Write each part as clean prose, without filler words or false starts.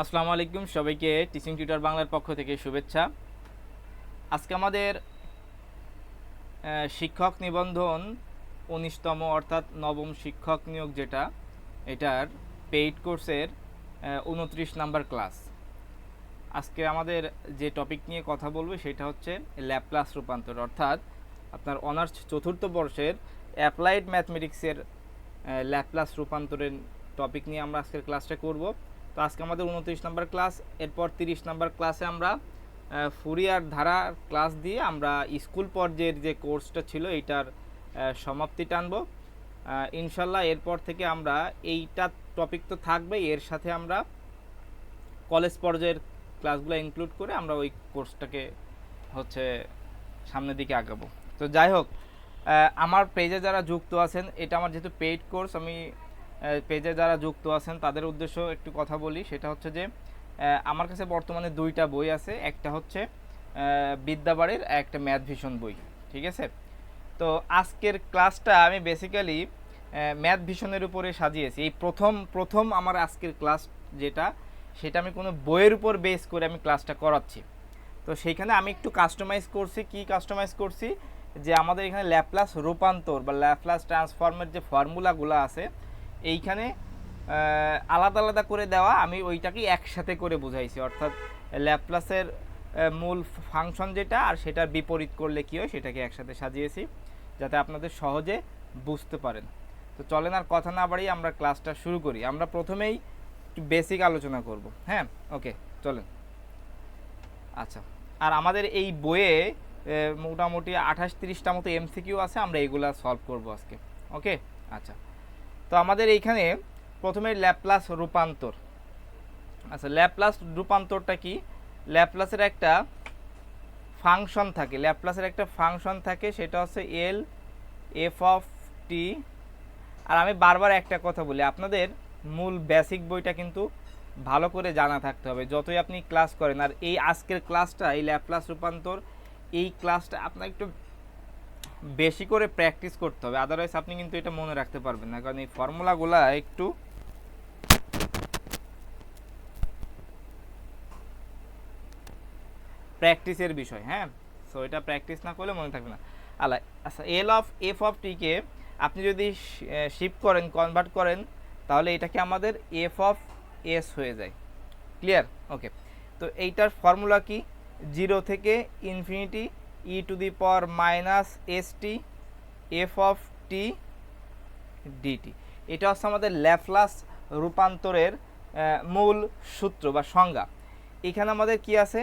আসসালামু আলাইকুম সবাইকে টিচিং টিউটর বাংলার পক্ষ থেকে শুভেচ্ছা। আজকে আমাদের শিক্ষক নিবন্ধন ১৯তম অর্থাৎ নবম শিক্ষক নিয়োগ যেটা এটার পেইড কোর্সের ২৯ নাম্বার ক্লাস। আজকে আমাদের যে টপিক নিয়ে কথা বলবো সেটা হচ্ছে ল্যাপ্লাস রূপান্তর, অর্থাৎ আপনার অনার্স চতুর্থ বর্ষের অ্যাপ্লাইড ম্যাথমেটিক্সের ল্যাপ্লাস রূপান্তরের টপিক নিয়ে আমরা আজকের ক্লাসটা করব। তো আজকে আমাদের ২৯ নাম্বার ক্লাস, এরপর ৩০ নাম্বার ক্লাসে আমরা ফুরিয়ার ধারা ক্লাস দিয়ে আমরা স্কুল পর্যায়ের যে কোর্সটা ছিল এইটার সমাপ্তি টানব ইনশাল্লাহ। এরপর থেকে আমরা এইটা টপিক তো থাকবেই, এর সাথে আমরা কলেজ পর্যায়ের ক্লাসগুলো ইনক্লুড করে আমরা ওই কোর্সটাকে হচ্ছে সামনের দিকে আগাবো। তো যাই হোক, আমার পেজে যারা যুক্ত আছেন, এটা আমার যেহেতু পেইড কোর্স, আমি পেজে যারা যুক্ত আছেন তাদের উদ্দেশ্য একটু কথা বলি। সেটা হচ্ছে যে আমার কাছে বর্তমানে দুইটা বই আছে, একটা হচ্ছে বিদ্যাবাড়ির, একটা ম্যাথ ভিশন বই, ঠিক আছে। তো আজকের ক্লাসটা আমি বেসিক্যালি ম্যাথ ভিশনের উপরে সাজিয়েছি। এই প্রথম আমার আজকের ক্লাস যেটা, সেটা আমি কোনো বইয়ের উপর বেস করে আমি ক্লাসটা করাচ্ছি। তো সেইখানে আমি একটু কাস্টমাইজ করছি। কি কাস্টমাইজ করছি? যে আমাদের এখানে ল্যাপ্লাস রূপান্তর বা ল্যাপ্লাস ট্রান্সফর্মের যে ফর্মুলাগুলো আছে এইখানে আলাদা আলাদা করে দেওয়া, আমি ওইটাকে একসাথে করে বুঝাইছি। অর্থাৎ ল্যাপ্লাসের মূল ফাংশন যেটা আর সেটার বিপরীত করলে কী হয় সেটাকে একসাথে সাজিয়েছি যাতে আপনাদের সহজে বুঝতে পারেন। তো চলেন আর কথা না বাড়িয়ে আমরা ক্লাসটা শুরু করি। আমরা প্রথমেই বেসিক আলোচনা করব। হ্যাঁ, ওকে, চলেন। আচ্ছা, আর আমাদের এই বইয়ে মোটামুটি 28-30টা মতো এমসিকিউ আছে, আমরা এইগুলা সলভ করব আজকে। ওকে, আচ্ছা। তো আমাদের এইখানে প্রথমে ল্যাপ্লাস রূপান্তর। আচ্ছা, ল্যাপ্লাস রূপান্তরটা কি? ল্যাপ্লাসের একটা ফাংশন থাকে, সেটা হচ্ছে এল এফ অফ টি। আর আমি বারবার একটা কথা বলি, আপনাদের মূল বেসিক বইটা কিন্তু ভালো করে জানা থাকতে হবে যতই আপনি ক্লাস করেন। আর এই আজকের ক্লাসটা, এই ল্যাপ্লাস রূপান্তর, এই ক্লাসটা আপনার একটু বেশি করে প্র্যাকটিস করতে হবে, আদারওয়াইজ আপনি কিন্তু এটা মনে রাখতে পারবেন না, কারণ এই ফর্মুলাগুলো একটু প্র্যাকটিসের বিষয়। হ্যাঁ, সো এটা প্র্যাকটিস না করলে মনে থাকবে না। আচ্ছা, এল অফ এফ অফ টিকে আপনি যদি শিফট করেন, কনভার্ট করেন, তাহলে এটাকে আমাদের এফ অফ এস হয়ে যায়। ক্লিয়ার? ওকে। তো এইটার ফর্মুলা কি? 0 থেকে infinity E to the power minus S T F of T dt. এটা হচ্ছে আমাদের ল্যাপ্লাস রূপান্তরের মূল সূত্র বা সংজ্ঞা। এখানে আমাদের কি আছে?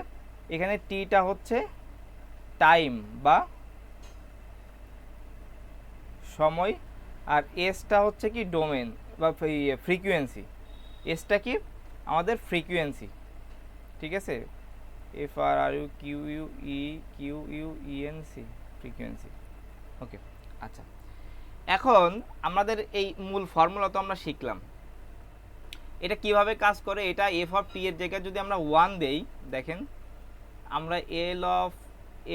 এখানে টিটা হচ্ছে টাইম বা সময়, আর এসটা হচ্ছে কি ডোমেন বা ফ্রিকুয়েন্সি। এসটা কি? আমাদের ফ্রিকুয়েন্সি, ঠিক আছে। F R R U Q U E Q U E N C, frequency. Okay, আচ্ছা। এখন আমাদের এই মূল ফর্মুলা তো আমরা শিখলাম, এটা কিভাবে কাজ করে। এটা এফ অফ টি এর জায়গায় যদি আমরা 1 দেই, দেখেন আমরা এল অফ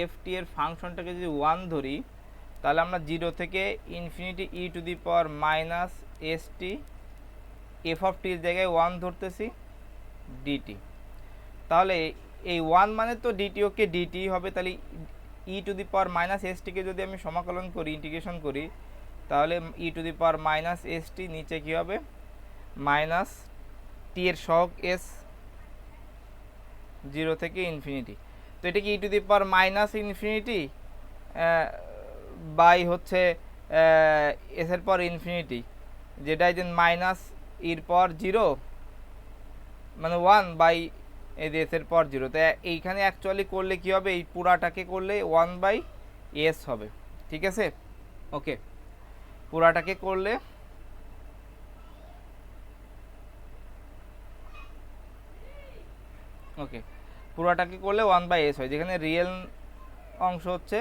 এফ টি এর ফাংশনটাকে যদি 1 ধরি, তাহলে আমরা 0 থেকে infinity E to the power minus S T F of টির জায়গায় 1 ধরতেছি ডিটি। তাহলে এই 1 মানে তো ডিটি, ওকে ডিটি হবে। তাহলে E to the power minus S টিকে যদি আমি সমাকলন করি, ইন্টিগ্রেশন করি, তাহলে E to the power minus S T, নিচে কী হবে মাইনাস টি এর সহগ এস, 0 থেকে ইনফিনিটি। তো এটা কি ই to the power minus infinity by হচ্ছে এসের পর ইনফিনিটি, যেটা এই যে মাইনাস ইর পর 0 মানে 1 বাই এই যে এসের পর 0। তো এইখানে অ্যাকচুয়ালি করলে কি হবে, এই পুরাটাকে করলে 1 বাই এস হবে, ঠিক আছে। ওকে, পুরাটাকে করলে ওকে পুরাটাকে করলে 1 বাই এস হয়, যেখানে রিয়েল অংশ হচ্ছে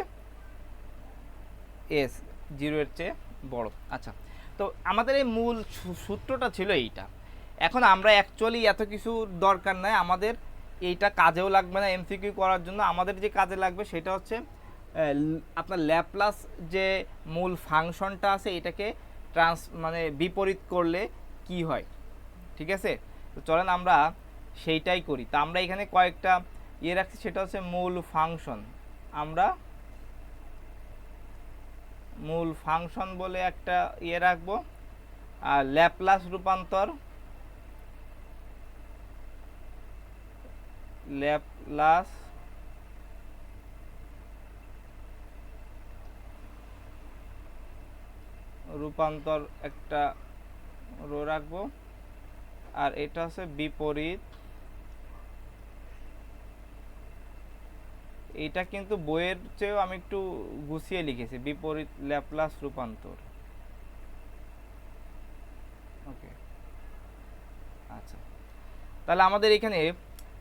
এস 0 এর চেয়ে বড়। আচ্ছা, তো আমাদের এই মূল সূত্রটা ছিল এইটা। এখন আমরা অ্যাকচুয়ালি এত কিছু দরকার নাই, আমাদের এইটা কাজেও লাগবে না এমসিকিউ করার জন্য। আমাদের যে কাজে লাগবে সেটা হচ্ছে আপনার ল্যাপ্লাস যে মূল ফাংশনটা আছে এটাকে মানে বিপরীত করলে কি হয়, ঠিক আছে। তো চলেন আমরা সেইটাই করি। তা আমরা এখানে কয়েকটা ইয়ে রাখছি, সেটা হচ্ছে মূল ফাংশন। আমরা মূল ফাংশন বলে একটা ইয়ে রাখবো, আর ল্যাপ্লাস রূপান্তর, ল্যাপ্লাস রূপান্তর একটা রো রাখবো, আর এটা হচ্ছে বিপরীত। এটা কিন্তু বইয়ের চেয়েও আমি একটু গুছিয়ে লিখেছি, বিপরীত ল্যাপ্লাস রূপান্তর। ওকে, আচ্ছা, তাহলে আমাদের এখানে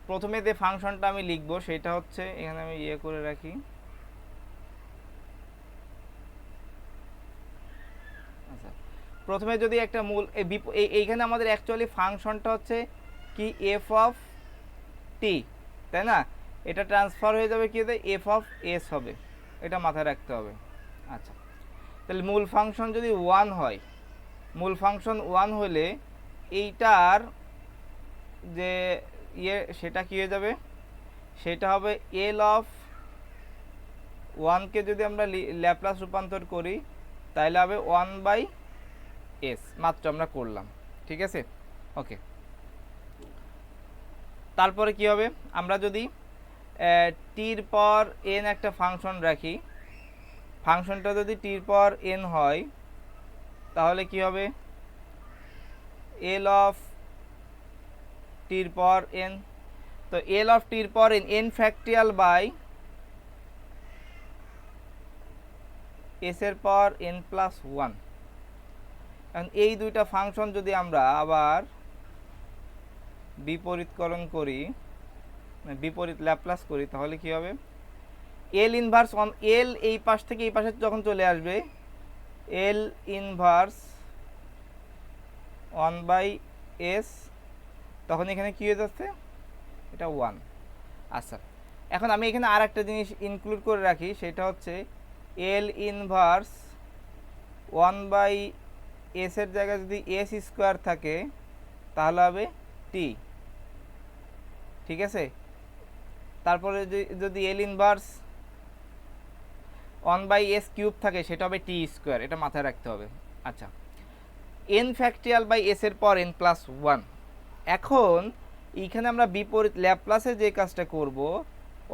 প্রথমে যে ফাংশনটা আমি লিখব সেটা হচ্ছে, এখানে আমি ইয়ে করে রাখি, আচ্ছা, প্রথমে যদি একটা মূল এইখানে আমাদের অ্যাকচুয়ালি ফাংশনটা হচ্ছে কি এফ অফ টি, তাই না? এটা ট্রান্সফার হয়ে যাবে কি হবে, এফ অফ এস হবে, এটা মাথায় রাখতে হবে। আচ্ছা, তাহলে মূল ফাংশন যদি 1 হয়, মূল ফাংশন 1 হলে এইটার যে ইয়ে সেটা কী হয়ে যাবে, সেটা হবে এল অফ 1কে যদি আমরা ল্যাপ্লাস রূপান্তর করি তাহলে হবে 1/s, মাত্র আমরা করলাম, ঠিক আছে? ওকে, তারপরে কি হবে, আমরা যদি টির পর এন একটা ফাংশন রাখি, ফাংশনটা যদি টির পর এন হয় তাহলে কি হবে, এল অফ টির পর এন, তো এল অফ টির পর n, n factorial by S এর পর এন প্লাস 1। এখন এই দুইটা ফাংশন যদি আমরা আবার বিপরীতকরণ করি, বিপরীত ল্যাপ্লাস করি, তাহলে কি হবে, এল ইনভার্স অন এল এই পাশ থেকে এই পাশে যখন চলে আসবে, এল ইনভার্স 1/s, তখন এখানে কি হয়ে যাচ্ছে, এটা 1। আচ্ছা, এখন আমি এখানে আর একটা জিনিস ইনক্লুড করে রাখি, সেটা হচ্ছে এল ইনভার্স 1/s এর জায়গায় যদি এস স্কোয়ার থাকে তাহলে হবে টি, ঠিক আছে? তারপরে যদি এল ইনভার্স 1/s কিউব থাকে সেটা হবে টি স্কোয়ার, এটা মাথায় রাখতে হবে। আচ্ছা, এন ফ্যাক্টরিয়াল বাই এস এর পর এন প্লাস 1। এখন এইখানে আমরা বিপরীত ল্যাপ্লাসে যে কাজটা করব,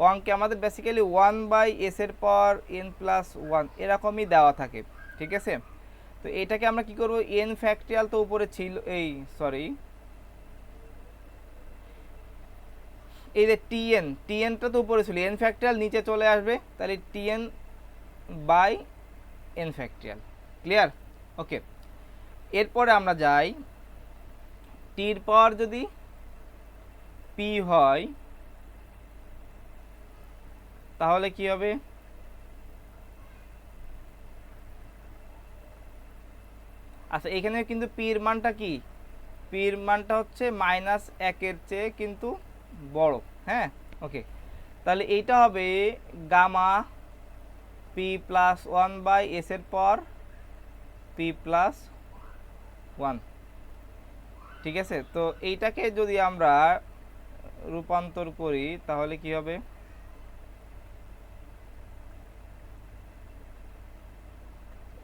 অঙ্কে আমাদের বেসিক্যালি 1/s এর পর এন প্লাস 1 এরকমই দেওয়া থাকে, ঠিক আছে? তো এটাকে আমরা কি করব, এন ফ্যাক্টরিয়াল তো উপরে ছিল, এই যে টিএনটা তো উপরে ছিল, এন ফ্যাক্টরিয়াল নিচে চলে আসবে, তাহলে TN by N factorial, clear? Okay, এরপরে আমরা যাই, টির পর যদি পি হয় তাহলে কি হবে, আচ্ছা, এখানে কিন্তু পির মানটা কি, পির মানটা হচ্ছে -1 চেয়ে কিন্তু বড়, হ্যাঁ? ওকে, তাহলে এইটা হবে গামা পি প্লাস 1/s এর পর পি প্লাস 1, ঠিক আছে? তো এইটাকে যদি আমরা রূপান্তর করি তাহলে কি হবে,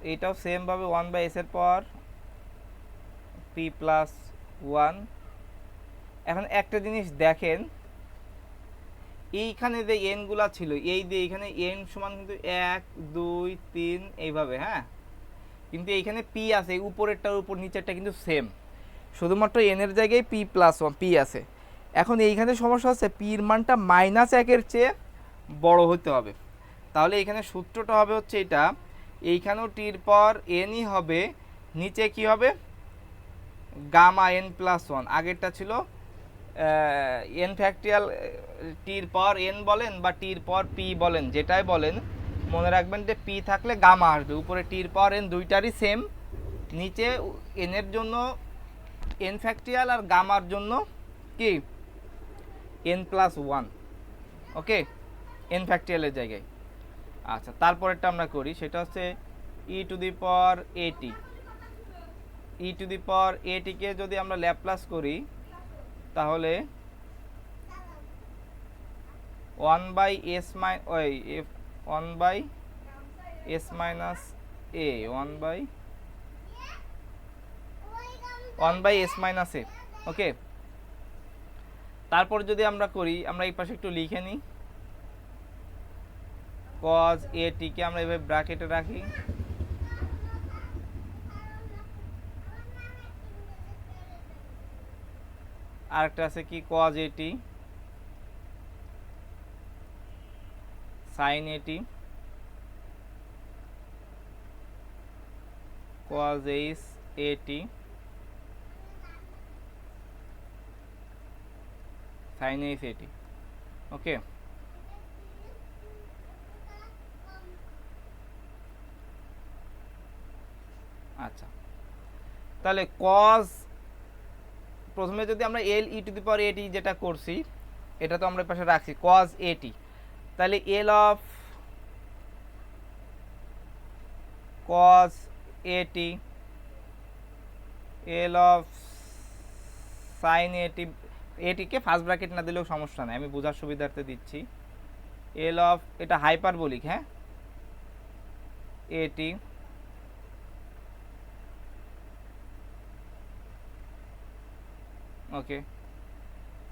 এইটাও সেম ভাবে 1/s এর পর পি প্লাস 1। এখন একটা জিনিস দেখেন, এইখানে যে এনগুলা ছিল, এই যে এইখানে এন সমান কিন্তু 1 2 3 এইভাবে, হ্যাঁ, কিন্তু এইখানে পি আছে, উপরেরটার উপর নিচেরটা কিন্তু সেম, শুধুমাত্র এন এর জায়গায় পি প্লাস 1 পি আছে। এখন এইখানে সমস্যা হচ্ছে পির মানটা -1 চেয়ে বড় হতে হবে, তাহলে এখানে সূত্রটা হবে হচ্ছে এটা, এইখানেও টির পর এনই হবে, নিচে কি হবে, গামা এন প্লাস 1, আগেরটা ছিল এন ফ্যাক্টরিয়াল, টির পর এন বলেন বা টির পর পি বলেন, যেটাই বলেন, মনে রাখবেন যে পি থাকলে গামা আসবে, উপরে টির পর এন দুইটারই সেম, নিচে এন এর জন্য এন ফ্যাক্টরিয়াল আর গামার জন্য কি এন প্লাস 1, ওকে, এন ফ্যাক্টরিয়ালের জায়গায়। আচ্ছা, তারপরেরটা আমরা করি, সেটা হচ্ছে ই টু দি পাওয়ার এটি, ই টু দি পাওয়ার এটিকে যদি আমরা ল্যাপ্লাস করি তাহলে ওয়ান বাই এস মাই ওই one by S minus A one by S minus A. Okay, তারপর যদি আমরা করি, আমরা এই পাশে একটু লিখে নিই, কজ এ টিকে আমরা এভাবে ব্র্যাকেটে রাখি, আরেকটা আছে কি কজ এটি সাইন এটি কজ এইচ এটি সাইন এইচ এটি। ওকে, আচ্ছা, তাহলে কজ প্রথমে যদি আমরা এল ই টু দি পাওয়ার এটি যেটা করছি এটা তো আমরা পাশে রাখছি কজ এটি, তাহলে এল অফ কজ এটি এল অফ সাইন এটি, এটিকে ফার্স্ট ব্র্যাকেট না দিলেও সমস্যা নেই, আমি বোঝার সুবিধার্থে দিচ্ছি। এল অফ, এটা হাইপারবোলিক, হ্যাঁ, এটি ওকে,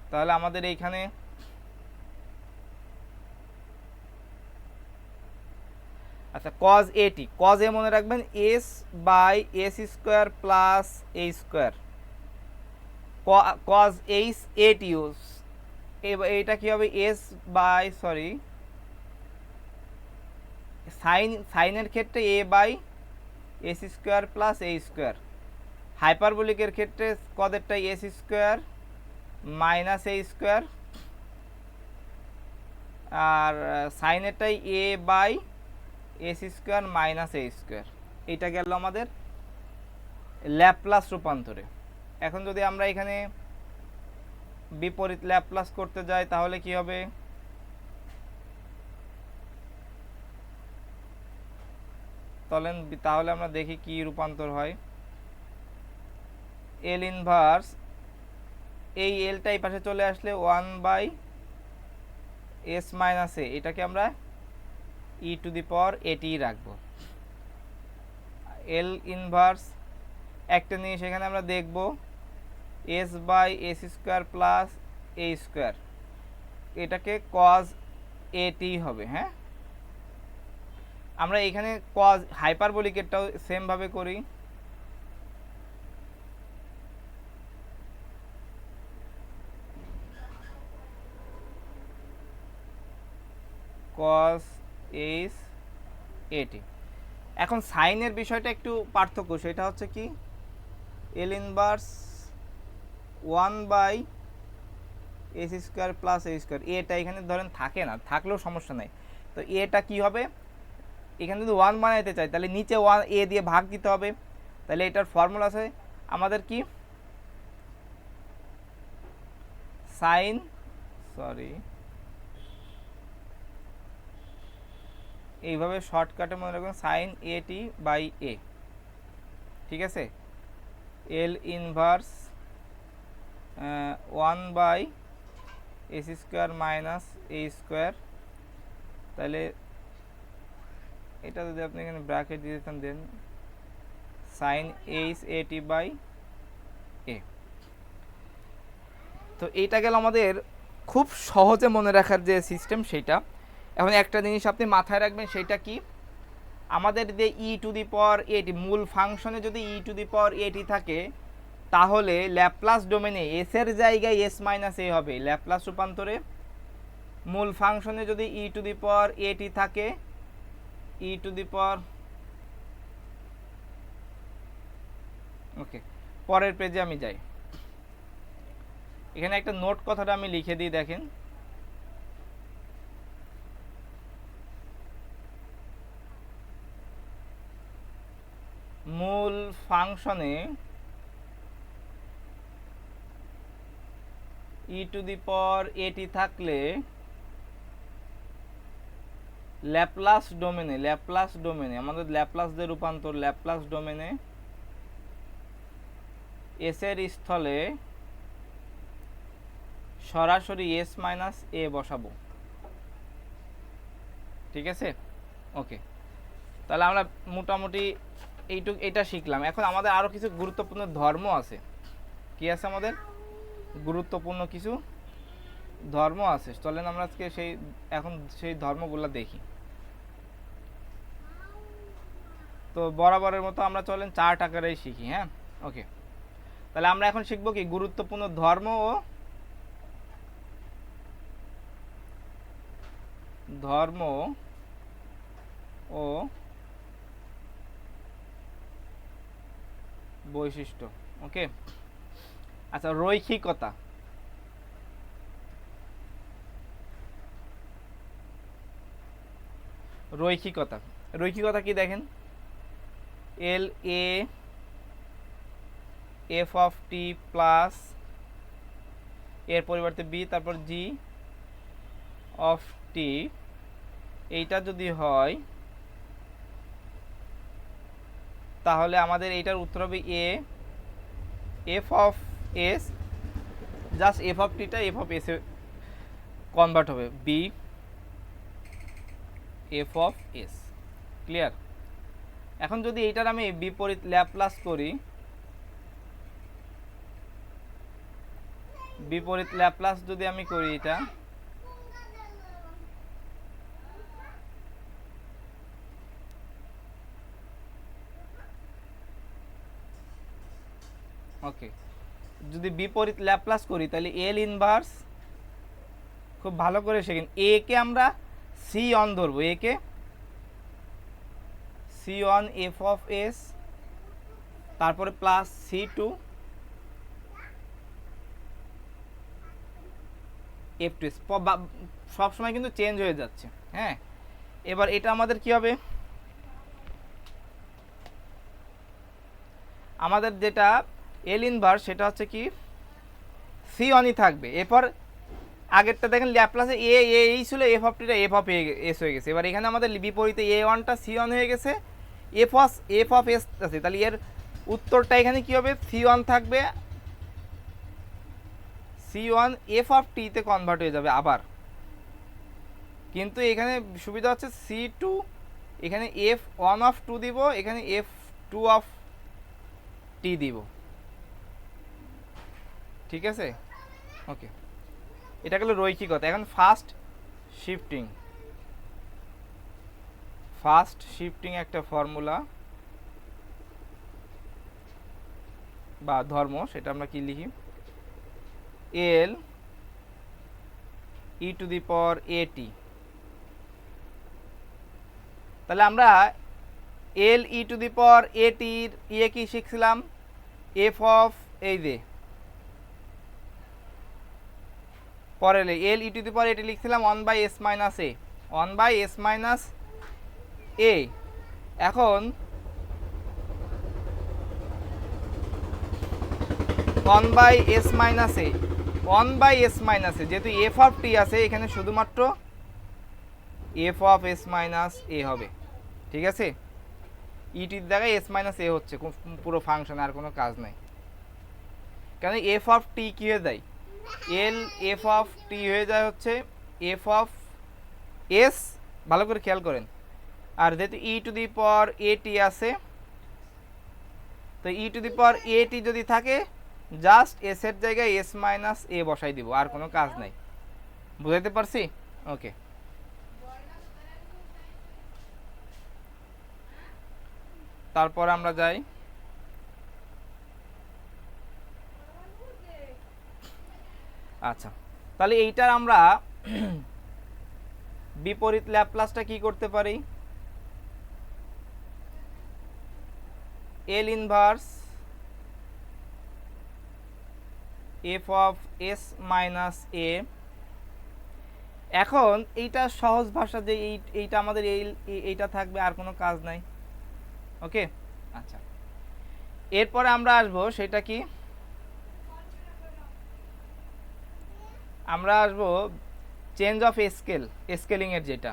তাহলে আমাদের এইখানে আচ্ছা কজ এটি, কজ এ মনে রাখবেন S by S square plus A square, cos H এটি ইউজ, এইটা কি হবে এস বাই সরি সাইনের ক্ষেত্রে A by S square plus A square, হাইপারবোলিকের ক্ষেত্রে কদেরটাই এস স্কোয়ার মাইনাস এ স্কোয়ার, আর সাইনেরটাই A by S square minus A square. এইটা গেল আমাদের ল্যাপ্লাস রূপান্তরে। এখন যদি আমরা এখানে বিপরীত ল্যাপ্লাস করতে যাই তাহলে কি হবে, তাহলে আমরা দেখি কি রূপান্তর হয়। এল ইনভার্স, এই এলটা এই পাশে চলে আসলে ওয়ান বাই এস মাইনাস এ, এটাকে আমরা ই টু দি পাওয়ার এটি রাখবো। এল ইনভার্স একটা জিনিস এখানে আমরা দেখব s by S square plus A square, এটাকে কজ এটি হবে। হ্যাঁ, আমরা এখানে কজ হাইপারবোলিকেরটাও সেম ভাবে করি, কজ এইচ এটি। এখন সাইনের বিষয়টা একটু পার্থক্য, সেটা হচ্ছে কি L inverse one by S square plus A square, এটা এখানে ধরেন থাকে না, থাকলেও সমস্যা নাই। তো এটা কি হবে, এখানে যদি ওয়ান বানাইতে চাই তাহলে নিচে ওয়ান এ দিয়ে ভাগ দিতে হবে, তাহলে এটার ফর্মুলা আছে আমাদের কি সাইন সরি এইভাবে শর্টকাটে মনে রাখবেন sign A T by A, ঠিক আছে, L inverse one by S square minus A square, তাহলে এটা যদি আপনি এখানে ব্র্যাকেট দিয়ে দিতেন then sine H A T by A. তো এইটা গেল আমাদের খুব সহজে মনে রাখার যে সিস্টেম সেইটা। এখন একটা জিনিস আপনি মাথায় রাখবেন, সেইটা কি আমাদের যে ই টু দি পাওয়ার এটি মূল ফাংশনে যদি ই টু দি পাওয়ার এটি থাকে তাহলে ল্যাপ্লাস ডোমেনে এস এর জায়গায় এস মাইনাস এ হবে। ল্যাপ্লাস রূপান্তরে মূল ফাংশনে যদি ই টু দি পাওয়ার এটি থাকে, ই টু দি পাওয়ার ওকে, পরের পেজে আমি যাই, এখানে একটা নোট কথাটা আমি লিখে দিই, দেখেন মূল ফাংশনে ই টু দি পাওয়ার এটি থাকলে ল্যাপ্লাস ডোমেনে আমাদের ল্যাপ্লাস যে রূপান্তর, ল্যাপ্লাস ডোমেনে এস এর স্থলে সরাসরি এস মাইনাস এ বসাবো। ঠিক আছে, ওকে। তাহলে আমরা মোটামুটি এটা শিখলাম। এখন আমাদের আরও কিছু গুরুত্বপূর্ণ ধর্ম আছে। কি আছে আমাদের? গুরুত্বপূর্ণ কিছু ধর্ম আছে। চলেন আমরা আজকে এখন সেই ধর্মগুলো দেখি। তো বরাবরের মতো আমরা চলেন চার্ট আকারেই শিখি। হ্যাঁ, ওকে। তাহলে আমরা এখন শিখব কি গুরুত্বপূর্ণ ধর্ম ও বৈশিষ্ট্য। ওকে, আচ্ছা, রৈখিকতা। রৈখিকতা কি দেখেন, L A F of T plus এর পরিবর্তে বি, তারপর জি অফ টি, এইটা যদি হয় তাহলে আমাদের এইটার উত্তর হবে A F of S, just F of টিটা এফ অফ এস এ কনভার্ট হবে, B F of S. Clear? এখন যদি এইটার আমি বিপরীত ল্যাপ্লাস করি, যদি আমি করি এটা, ওকে, যদি বিপরীত ল্যাপ্লাস করি তাহলে এল ইনভার্স, খুব ভালো করে শেখেন, এ কে আমরা সি অন ধরবো, এ কে C one F of S, তারপরে plus C two F two S, সবসময় কিন্তু চেঞ্জ হয়ে যাচ্ছে। হ্যাঁ, এবার এটা আমাদের কি হবে, আমাদের যেটা এল ইনভার্স সেটা হচ্ছে কি সি অনই থাকবে। এরপর আগেরটা দেখেন ল্যাপ্লাসে এ এই ছিল, এফ অফ টিটা এফ অফ এস হয়ে গেছে। এবার এখানে আমাদের বিপরীতে এ ওয়ানটা সি ওয়ান হয়ে গেছে, এফ অফ এস আছে। তাহলে এর উত্তরটা এখানে কি হবে, সি ওয়ান থাকবে, সি ওয়ান এফ অফ টিতে কনভার্ট হয়ে যাবে আবার। কিন্তু এখানে সুবিধা হচ্ছে সি টু, এখানে এফ ওয়ান অফ টু দিব, এখানে এফ টু অফ টি দিব। ঠিক আছে, ওকে, এটা গেল রৈখিকতা। এখন ফাস্ট শিফটিং একটা ফর্মুলা বা ধর্ম, সেটা আমরা কি লিখি, এল e to the power a টি। তাহলে আমরা এল ই টু দি পাওয়ার এ টির কি শিখছিলাম, এফ অফ এই যে পরে এল ই টু দি পাওয়ার এটি লিখছিলাম 1/s minus A, 1/s minus A. এখন 1/s মাইনাস এ, 1/s মাইনাস এ, যেহেতু এফ অফ টি আছে এখানে শুধুমাত্র F of S minus a হবে। ঠিক আছে, ইটির জায়গায় এস মাইনাস এ হচ্ছে পুরো ফাংশন, আর কোনো কাজ নাই। কারণ এফ অফ টি কি হয়ে যায়, এল এফ অফ টি হয়ে যায় হচ্ছে এফ অফ এস, ভালো করে খেয়াল করেন। আর যেহেতু ই টু দি পাওয়ার এ টি আছে, তো ই টু দি পাওয়ার এ টি যদি থাকে জাস্ট এস এর জায়গায় এস মাইনাস এ বসাই দিব, আর কোনো কাজ নাই। বুঝাইতে পারছি? ওকে, তারপর আমরা যাই, আচ্ছা, তাহলে এইটার আমরা বিপরীত ল্যাপ্লাসটা কি করতে পারি, L inverse F of S minus A. এখন এইটা সহজ ভাষা, যে এইটা আমাদের এইটা থাকবে, আর কোনো কাজ নাই। ওকে, আচ্ছা, এরপরে আমরা আসবো সেটা কি, আমরা আসবো চেঞ্জ অফ স্কেলিং এর, যেটা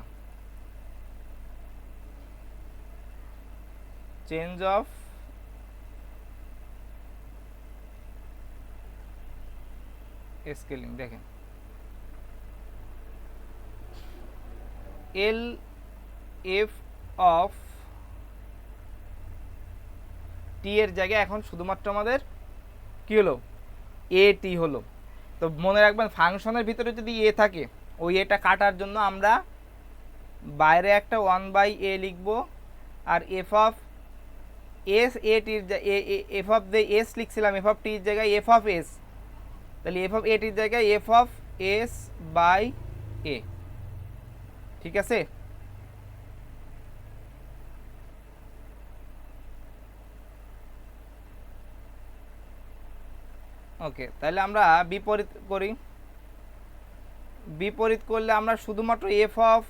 চেঞ্জ অফ স্কেলিং। দেখেন এল এফ অফ টি এর জায়গায় এখন শুধুমাত্র আমাদের কি হলো, এ টি হলো। তো মনে রাখবেন ফাংশনের ভিতরে যদি এ থাকে, ওই এটা কাটার জন্য আমরা বাইরে একটা 1/a লিখব, আর এফ অফ এস এ টির এফ অফ দ্য এস লিখছিলাম এফ অফ টির জায়গায় এফ অফ এস, তাহলে এফ অফ এ টির জায়গায় F of S by A. ঠিক আছে, ওকে। তাহলে আমরা বিপরীত করি, বিপরীত করলে আমরা শুধুমাত্র এফ অফ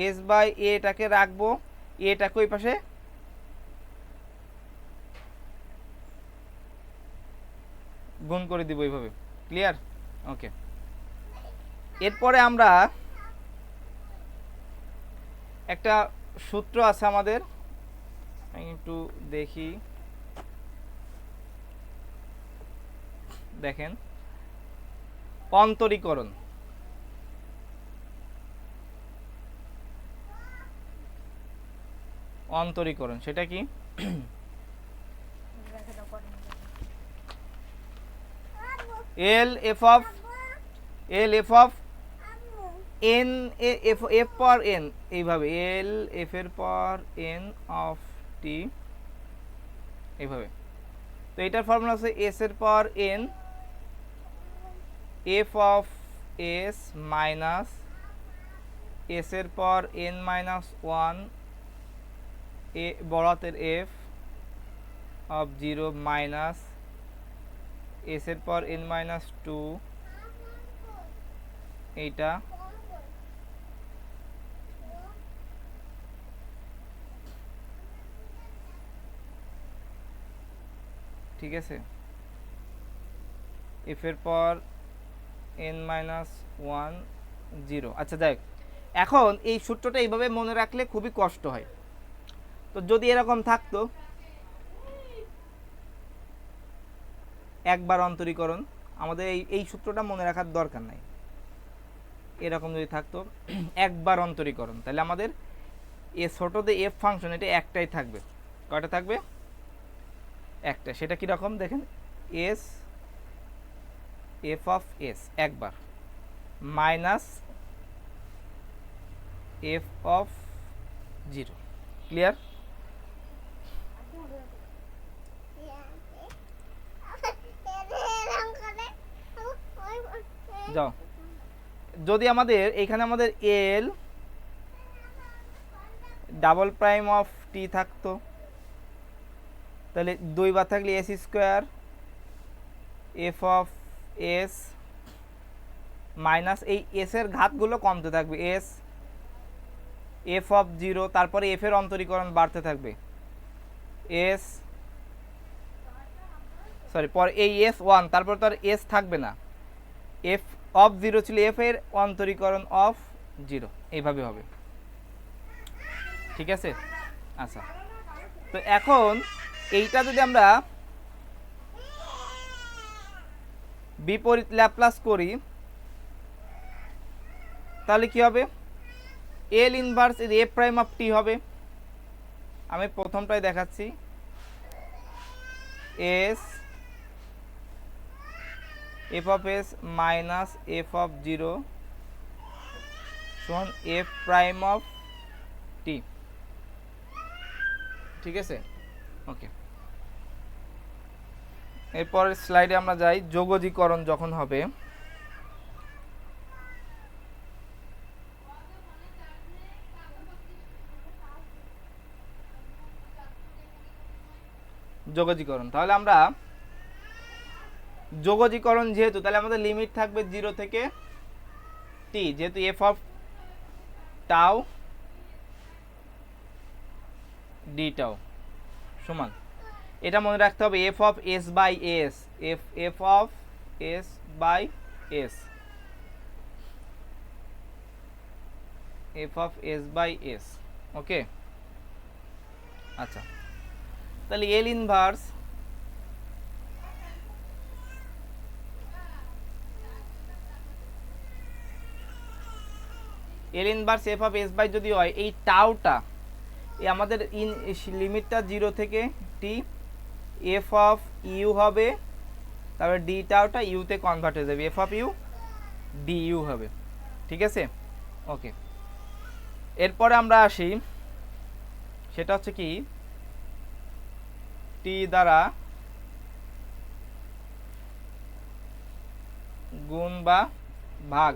এস বাই এটাকে রাখবো, এটাকে ওই পাশে গুণ করে দিব এইভাবে। ক্লিয়ার? ওকে। এরপরে আমরা একটা সূত্র আছে আমাদের, একটু দেখি, দেখেন অন্তরীকরণ। অন্তরীকরণ সেটা কি? L F of N F পর এন, এইভাবে এল এফ এর পর এন অফ টি, এইভাবে। তো এটার ফর্মুলা আছে এস এর পর N F of S minus S এর পর এন মাইনাস ওয়ান এ বড় হাতের এফ অফ 0 মাইনাস এস এর পর এন মাইনাস টু, এইটা ঠিক আছে, এফ এর পর এন মাইনাস ওয়ান 0। আচ্ছা যাই, এখন এই সূত্রটা এইভাবে মনে রাখলে খুবই কষ্ট হয়। তো যদি এরকম থাকতো একবার অন্তরীকরণ, আমাদের এই সূত্রটা মনে রাখার দরকার নাই। এরকম যদি থাকতো একবার অন্তরীকরণ, তাহলে আমাদের এ ছোটতে এফ ফাংশন এটা একটাই থাকবে। কয়টা থাকবে? একটা। সেটা কীরকম দেখেন, এস এফ অফ এস একবার মাইনাস এফ অফ 0। ক্লিয়ার? যাও, যদি আমাদের এইখানে আমাদের এল ডাবল প্রাইম অফ টি থাকতো, তাহলে 2 বার থাকলে S square F of S minus এই এস এর ঘাতগুলো কমতে থাকবে, এস এফ অফ 0, তারপরে এফ এর অন্তরীকরণ বাড়তে থাকবে, এস সরি পর এই এস 1, তারপর তো আর এস থাকবে না, এফ অফ 0 ছিল, এফ এর অন্তরীকরণ অফ 0, এইভাবে হবে। ঠিক আছে? আচ্ছা, তো এখন এইটা যদি আমরা বিপরীত ল্যাপ্লাস করি তাহলে কি হবে, L inverse A prime of T হবে। আমি প্রথমটাই দেখাচ্ছি, S F of S minus F of 0 সমান এফ প্রাইম অফ টি। ঠিক আছে? ওকে। এরপরের স্লাইডে আমরা যাই, যোগজীকরণ যখন হবে। যোগজীকরণ, তাহলে আমরা যোগজীকরণ যেহেতু, তাহলে আমাদের লিমিট থাকবে 0 থেকে টি, যেহেতু F of tau D tau সমান, এটা মনে রাখতে হবে F of S by S, F of S by S, F of S by S. Okay. আচ্ছা, তাহলে L inverse L inverse F of S by যদি হয়, এই টাউটা এই আমাদের লিমিটটা 0 থেকে টি, এফ অফ ইউ হবে, তারপরে ডি টাউটা ইউতে কনভার্ট হয়ে যাবে, f of u d u হবে। ঠিক আছে, ওকে। এরপরে আমরা আসি, সেটা হচ্ছে কি টি দ্বারা গুণ বা ভাগ,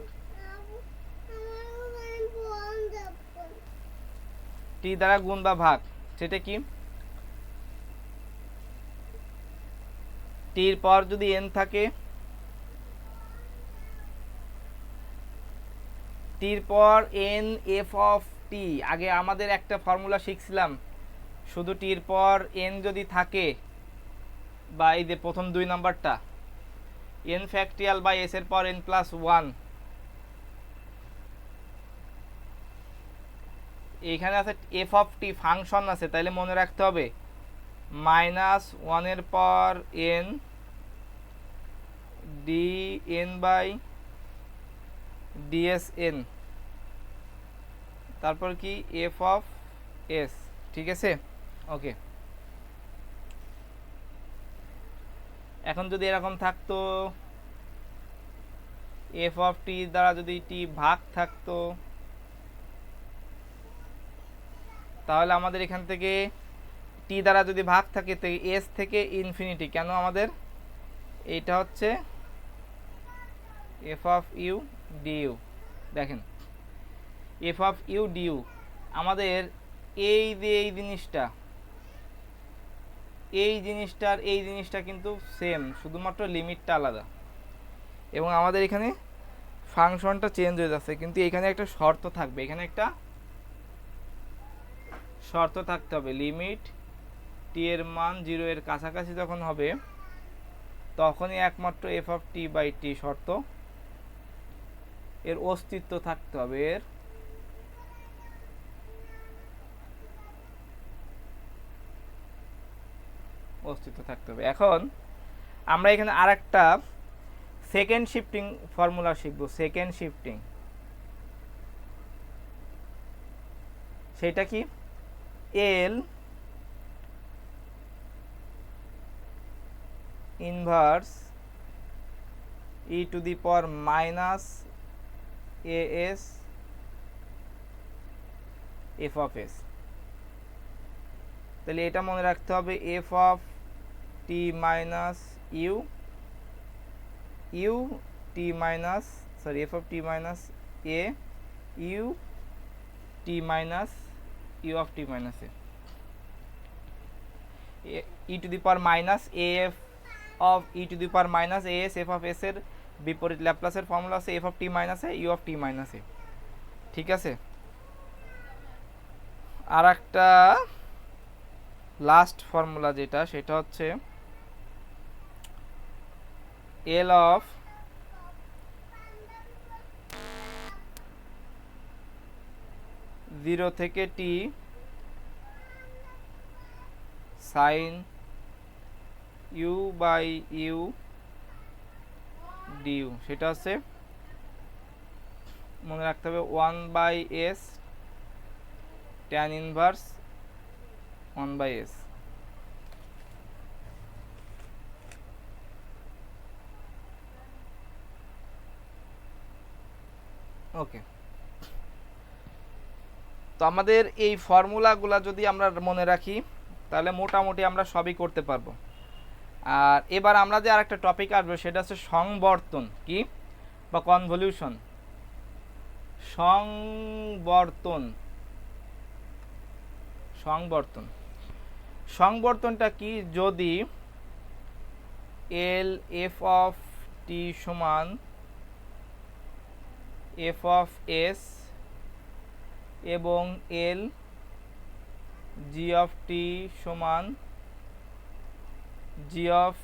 টি দ্বারা গুণ বা ভাগ, সেটা কি টির পর যদি এন থাকে, টির পর এন এফ অফ টি, আগে আমাদের একটা ফর্মুলা শিখছিলাম, শুধু টির পর এন যদি থাকে, বা এই যে প্রথম 2 নাম্বারটা এন ফ্যাক্টরিয়াল বাই এস এর পর এন প্লাস 1, এইখানে আছে এফ অফ টি ফাংশন আছে, তাইলে মনে রাখতে হবে -1 এর পর n d n by ds n, তারপর কি এফ অফ এস। ঠিক আছে, ওকে। এখন যদি এরকম থাকতো, এফ অফ টি দ্বারা যদি টি ভাগ থাকতো, তাহলে আমাদের এখান থেকে টি দ্বারা যদি ভাগ থাকে তো এস থেকে ইনফিনিটি, কেন আমাদের এইটা হচ্ছে এফ অফ ইউ ডিইউ। দেখেন এফ অফ ইউ ডিইউ আমাদের এই যে এই জিনিসটা কিন্তু সেম, শুধুমাত্র লিমিটটা আলাদা, এবং আমাদের এখানে ফাংশনটা চেঞ্জ হয়ে যাচ্ছে, কিন্তু এখানে একটা শর্ত থাকবে, এখানে একটা শর্ত থাকতে হবে, লিমিট টি এর মান 0 এর কাছাকাছি যখন হবে তখনই একমাত্র F of T by T শর্ত এর অস্তিত্ব থাকতে হবে, এর অস্তিত্ব থাকতে হবে। এখন আমরা এখানে আরেকটা সেকেন্ড শিফটিং ফর্মুলা শিখব, সেকেন্ড শিফটিং। সেটা কি L inverse e to the power minus a s F of S. তাহলে এটা মনে রাখতে হবে F of T minus u u t minus F of T minus A u t minus u of T minus a, e to the power minus a F of e to the power minus a s F of s এর বিপরীত ল্যাপ্লাসের formula আছে F of T minus A you of T minus A. ঠিক আছে, আর একটা last formula যেটা, সেটা হচ্ছে এল of zero থেকে T sine U by U DU, সেটা হচ্ছে মনে রাখতে হবে 1 by S tan inverse 1 by S. Okay, তো আমাদের এই ফর্মুলাগুলো যদি আমরা মনে রাখি তাহলে মোটামুটি আমরা সবই করতে পারবো। আর এবার আমরা যে আরেকটা টপিক আসবে সেটা হচ্ছে সংবর্তন, কি বা কনভলিউশন। সংবর্তনটা কি, যদি এল এফ অফ টি সমান এফ অফ এস এবং এল জি অফ টি সমান জি অফ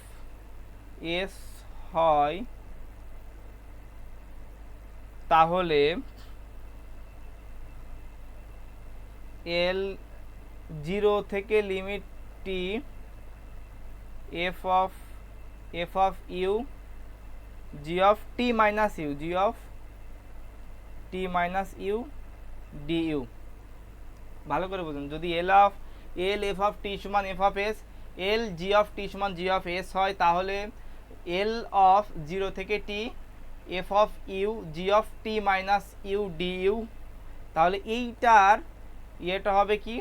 এস হয়, তাহলে এল 0 থেকে limit T F of you G of T minus you DU. ভালো করে বুঝুন, যদি এল এফ অফ টি সমান F of S, L G of T সমান জি অফ এস হয়, তাহলে এল অফ 0 থেকে t F of you G of T minus you du. তাহলে এইটার ইয়েটা হবে কি,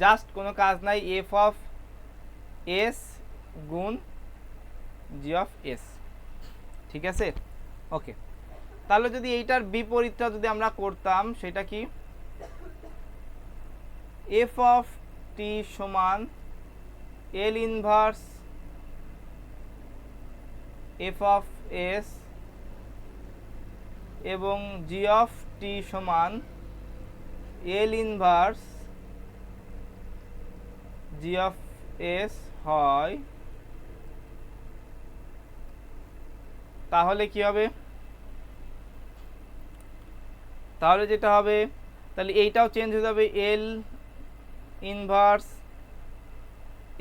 জাস্ট কোনো কাজ নাই, এফ অফ এস গুণ জি অফ এস। ঠিক আছে, ওকে। তাহলে যদি এইটার বিপরীতটা যদি আমরা করতাম, সেটা কি, এফ অফ টি সমান এল ইনভার্স এফ অফ এস এবং জি অফ টি সমান এল ইনভার্স জি অফ এস হয়, তাহলে কি হবে, তাহলে যেটা হবে, তাহলে এইটাও চেঞ্জ হয়ে যাবে, এল ইনভার্স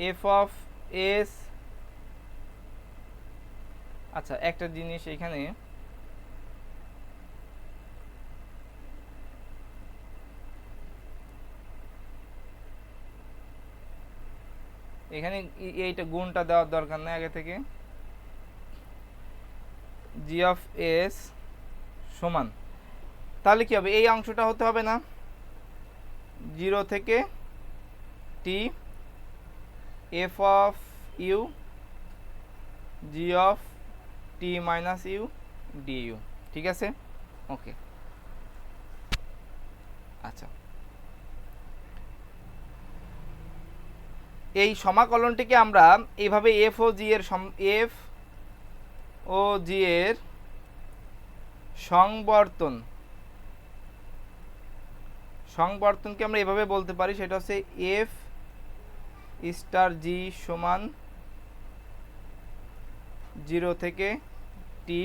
এফ অফ এস। আচ্ছা, একটা জিনিস এখানে, এখানে এইটা গুণটা দেওয়ার দরকার নেই আগে থেকে, জি অফ এস সমান, তাহলে কি হবে, এই অংশটা হতে হবে না, 0 থেকে t F of you G of T minus you du. ঠিক আছে, ওকে। আচ্ছা, এই সমাকলনটিকে আমরা এইভাবে এফ ও জি এর সংবর্তনকে আমরা এভাবে বলতে পারি, সেটা হচ্ছে এফ স্টার জি সমান 0 থেকে t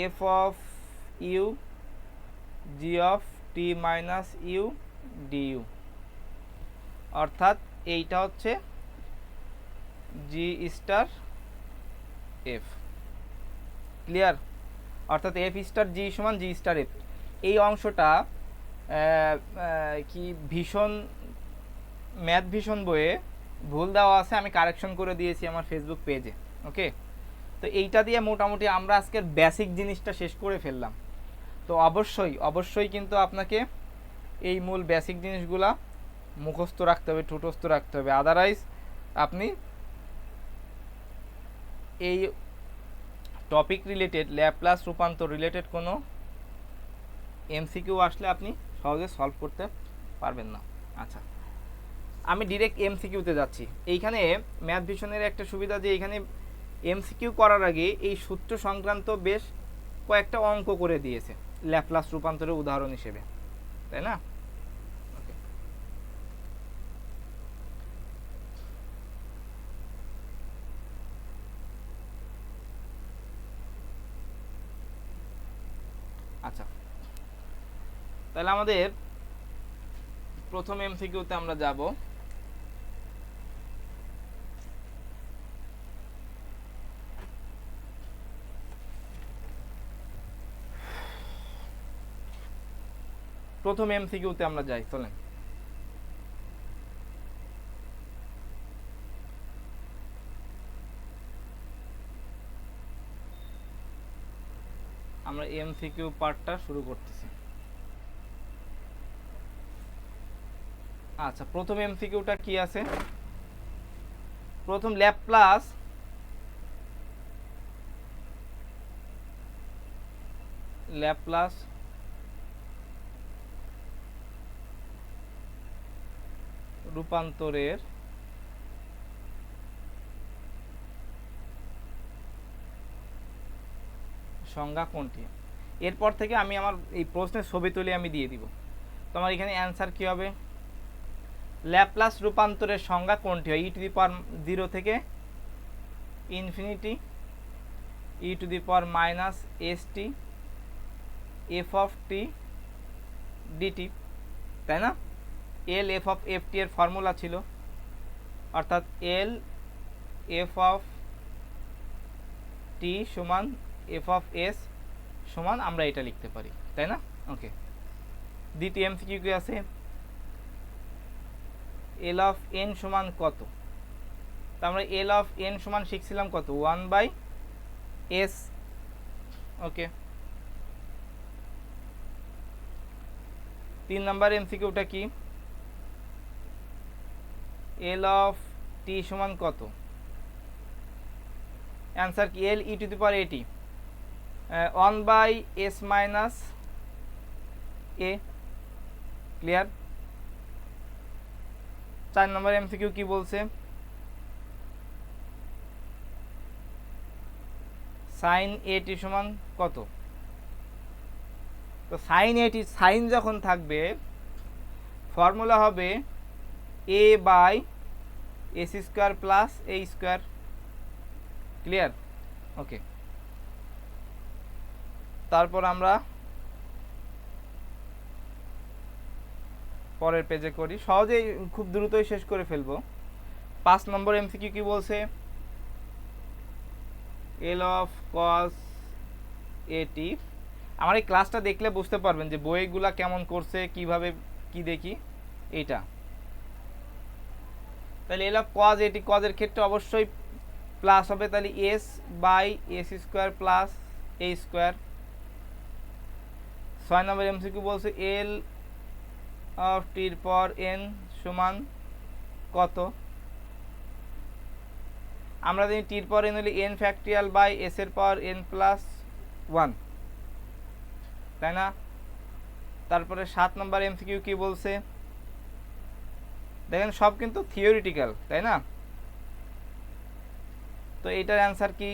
F of you G of T minus you du. অর্থাৎ এইটা হচ্ছে জি স্টার এফ। ক্লিয়ার? অর্থাৎ এফ স্টার জি সমান জি স্টার এফ। এই অংশটা কি ভীষণ ম্যাথ ভীষণ বইয়ে ভুল দেওয়া আছে, আমি কারেকশন করে দিয়েছি আমার ফেসবুক পেজে। ওকে, তো এইটা দিয়ে মোটামুটি আমরা আজকের বেসিক জিনিসটা শেষ করে ফেললাম। তো অবশ্যই কিন্তু আপনাকে এই মূল বেসিক জিনিসগুলা মুখস্থ রাখতে হবে, ঠোঁটস্থ রাখতে হবে, আদারওয়াইজ আপনি এই টপিক রিলেটেড, ল্যাপ্লাস রূপান্তর রিলেটেড কোনো এমসিকিউ আসলে আপনি সহজে সলভ করতে পারবেন না। আচ্ছা, আমি ডিরেক্ট এমসিকিউতে যাচ্ছি। এইখানে ম্যাথ ভিশনের একটা সুবিধা যে এইখানে এমসিকিউ করার আগে এই সূত্র সংক্রান্ত বেশ কয়েকটা অঙ্ক করে দিয়েছে ল্যাপ্লাস রূপান্তরের উদাহরণ হিসেবে, তাই না? আচ্ছা, তাহলে আমাদের প্রথম এমসিকিউতে আমরা যাব। প্রথম এমসিকিউতে আমরা যাই, চলেন। আমরা এমসিকিউ পার্টটা শুরু করতেছি। আচ্ছা, প্রথম এমসিকিউটা কি আছে? প্রথম ল্যাপ্লাস রূপান্তরের সংজ্ঞা কোনটি? এরপর থেকে আমি আমার এই প্রশ্নের ছবি তুলে আমি দিয়ে দিব। তো আমার এখানে অ্যান্সার কি হবে? ল্যাপ্লাস রূপান্তরের সংজ্ঞা কোনটি হয়? ই টু দি পাওয়ার 0 থেকে infinity E to the power minus S T F of T DT, তাই না? L F of F T এর ফর্মুলা ছিল, অর্থাৎ এল এফ অফ টি সমান এফ অফ এস সমান আমরা এটা লিখতে পারি। তাই না? ওকে, দ্বিতীয় এমসিকিউ কি আছে, এল অফ এন সমান কত? তো আমরা এল অফ এন সমান শিখছিলাম কত, 1/s। ওকে, 3 নাম্বার এমসিকিউটা কি, এল অফ টি সমান কত? অ্যান্সার কি, এল ই টু দি পাওয়ার এটি, 1/s মাইনাস এ। ক্লিয়ার? 4 নম্বর এমসিকিউ কি বলছে, সাইন এটি সমান কত? তো সাইন এটি, সাইন যখন থাকবে ফর্মুলা হবে a by S square plus A square. Clear? Okay, তারপর আমরা পরের পেজে করি, সহজেই খুব দ্রুতই শেষ করে ফেলবো। 5 নম্বর এমসিকিউ কি বলছে, এল অফ কস এটি। আমার এই ক্লাসটা দেখলে বুঝতে পারবেন যে বইগুলা কেমন করছে, কিভাবে কি দেখি এইটা। তাহলে এল অফ কজ এটি, কজের ক্ষেত্রে অবশ্যই প্লাস হবে, তাহলে S by S square plus A square. 6 নম্বর এমসিকিউ বলছে এল অফ টির পর এন সমান কত? আমরা জানি টির পর এন হলে এন ফ্যাক্টরিয়াল বাই এস এর পাওয়ার এন প্লাস 1, তাই না? তারপরে 7 নম্বর এমসিকিউ কি বলছে, দেখেন সব কিন্তু থিওরিটিক্যাল, তাই না? তো এটার অ্যান্সার কি,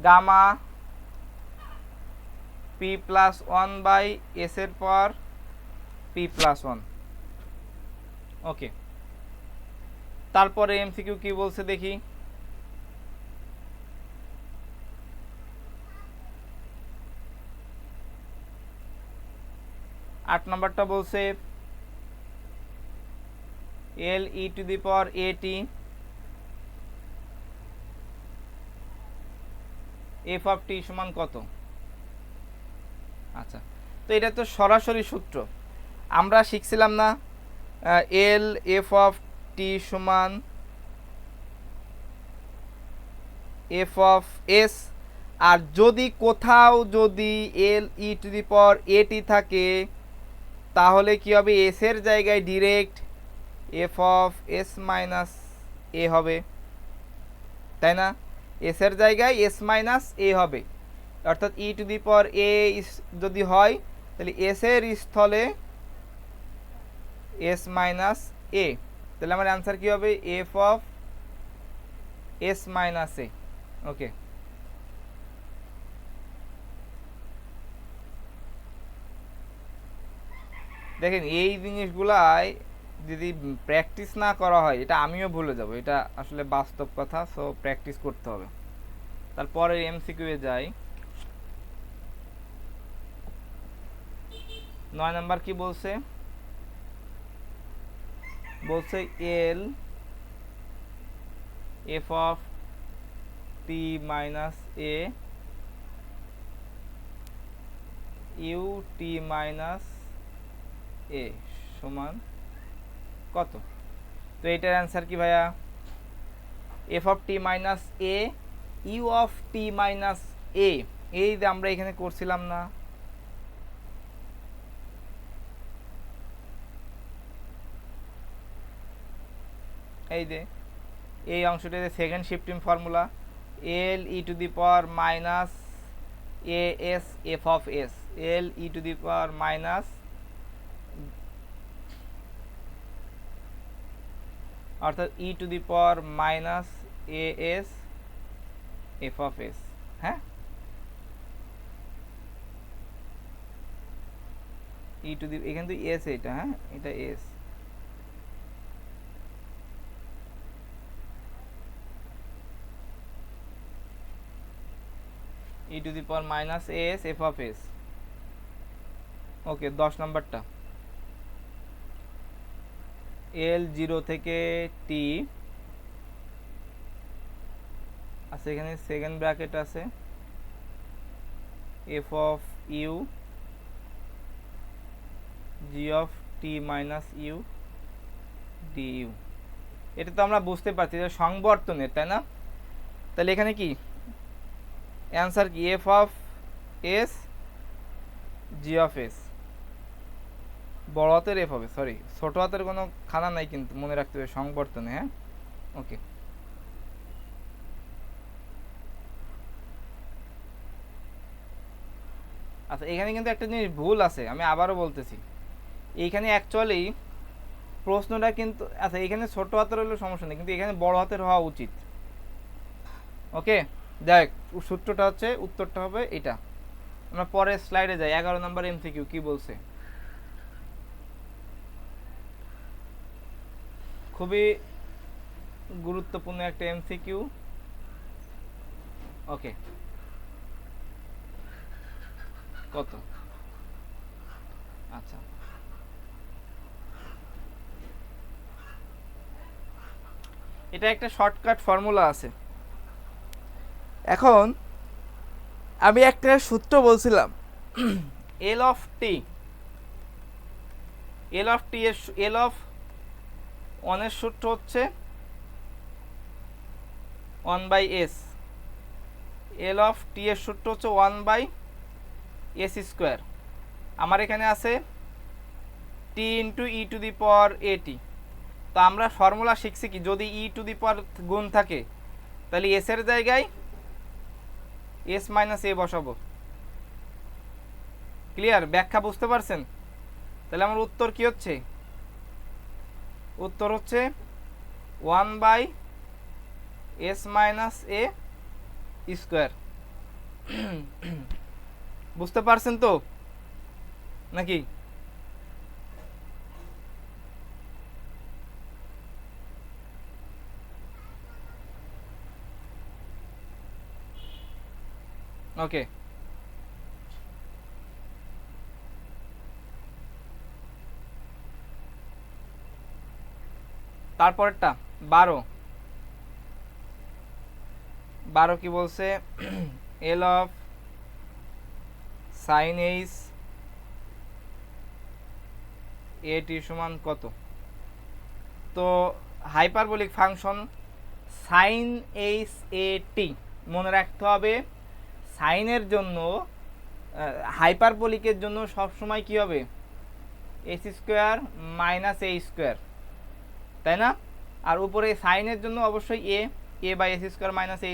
gamma P plus 1 by S এর পর পি প্লাস 1। ওকে, তারপরে এমসিকিউ কি বলছে দেখি, 8 নম্বরটা বলছে এল ই টু দি পাওয়ার এটি এফ অফ টি সমান কত? আচ্ছা, তো এটা তো সরাসরি সূত্র, আমরা শিখছিলাম না, এল এফ অফ টি সমান এফ অফ এস। আর যদি কোথাও যদি এল ই টু দি পাওয়ার এটি থাকে তাহলে কি হবে, এস এর জায়গায় direct f of S minus a হবে, তাই না? এস এর জায়গায় এস মাইনাস এ হবে, অর্থাৎ ই টু দি পাওয়ার এ যদি হয় তাহলে এস এর স্থলে এস মাইনাস এ, তাহলে আমার অ্যান্সার কি হবে, F of S minus A. ওকে, দেখেন এই জিনিসগুলাই যদি প্র্যাকটিস না করা হয়, এটা আমিও ভুলে যাব, এটা আসলে বাস্তব কথা, সো প্র্যাকটিস করতে হবে। তারপরে এমসিকিউ এ যাই, 9 নাম্বার কি বলছে, বলছে L F of T minus A u t minus a সমান কত? তো এটার অ্যান্সার কি ভাইয়া, f of T minus A you of T minus a, এই যে আমরা এখানে করছিলাম না, এই যে এই অংশটা second shifting formula, L e to the power minus a s F of S, L e to the power minus, অর্থাৎ e to the power minus a s F of s. হ্যাঁ, ই টু দি, এখানে তো S, এটা হ্যাঁ এটা s, e to the power minus a s F of s. Okay, 10 নম্বরটা, L 0 থেকে t আছে, এখানে সেকেন্ড ব্র্যাকেট আছে, F of you G of T minus u d u. এটা তো আমরা বুঝতে পারছি যে সংবর্তনের, তাই না? তাহলে এখানে কি অ্যান্সার কি? F of S G of S, বড় হাতের এফ হবে, সরি ছোট হাতের কোনো খানা নাই, কিন্তু মনে রাখতে হবে সংবর্তনে। হ্যাঁ, ওকে। আচ্ছা, এখানে কিন্তু একটা জিনিস ভুল আছে, আমি আবারও বলতেছি। এইখানে অ্যাকচুয়ালি প্রশ্নটা কিন্তু, আচ্ছা এখানে ছোট হাতের হলেও সমস্যা নেই, কিন্তু এখানে বড় হাতের হওয়া উচিত। ওকে, দেখ সূত্রটা হচ্ছে, উত্তরটা হবে এটা। আমরা পরের স্লাইডে যাই। 11 নম্বর এমসিকিউ কি বলছে? খুবই গুরুত্বপূর্ণ একটা এমসিকিউ। ওকে, কত? আচ্ছা, এটা একটা শর্টকাট ফর্মুলা আছে। এখন আমি একটা সূত্র বলছিলাম, এল of T, L of t এর এল অফ ওয়ানের সূত্র হচ্ছে 1/s, এল অফ টি এর সূত্র হচ্ছে 1/s²। আমার এখানে আছে টি into E to the power এটি। তো আমরা ফর্মুলা শিখছি কি, যদি ই টু দি পাওয়ার গুণ থাকে তাহলে এস এর জায়গায় এস মাইনাস এ বসাবো। ক্লিয়ার? ব্যাখ্যা বুঝতে পারছেন? তাহলে আমার উত্তর কি হচ্ছে? উত্তর হচ্ছে 1/s মাইনাস এ স্কোয়ার। বুঝতে পারছেন তো নাকি? ওকে, তারপরটা 12। 12 কি বলছে? এল অফ সাইন এইচ এটি সমান কত? তো hyperbolic function sine H A t মনে রাখতে হবে। সাইনের জন্য, হাইপারবোলিকের জন্য সবসময় কি হবে? s² মাইনাস a², তাই না? আর উপরে সাইনের জন্য অবশ্যই a/s² মাইনাস a²।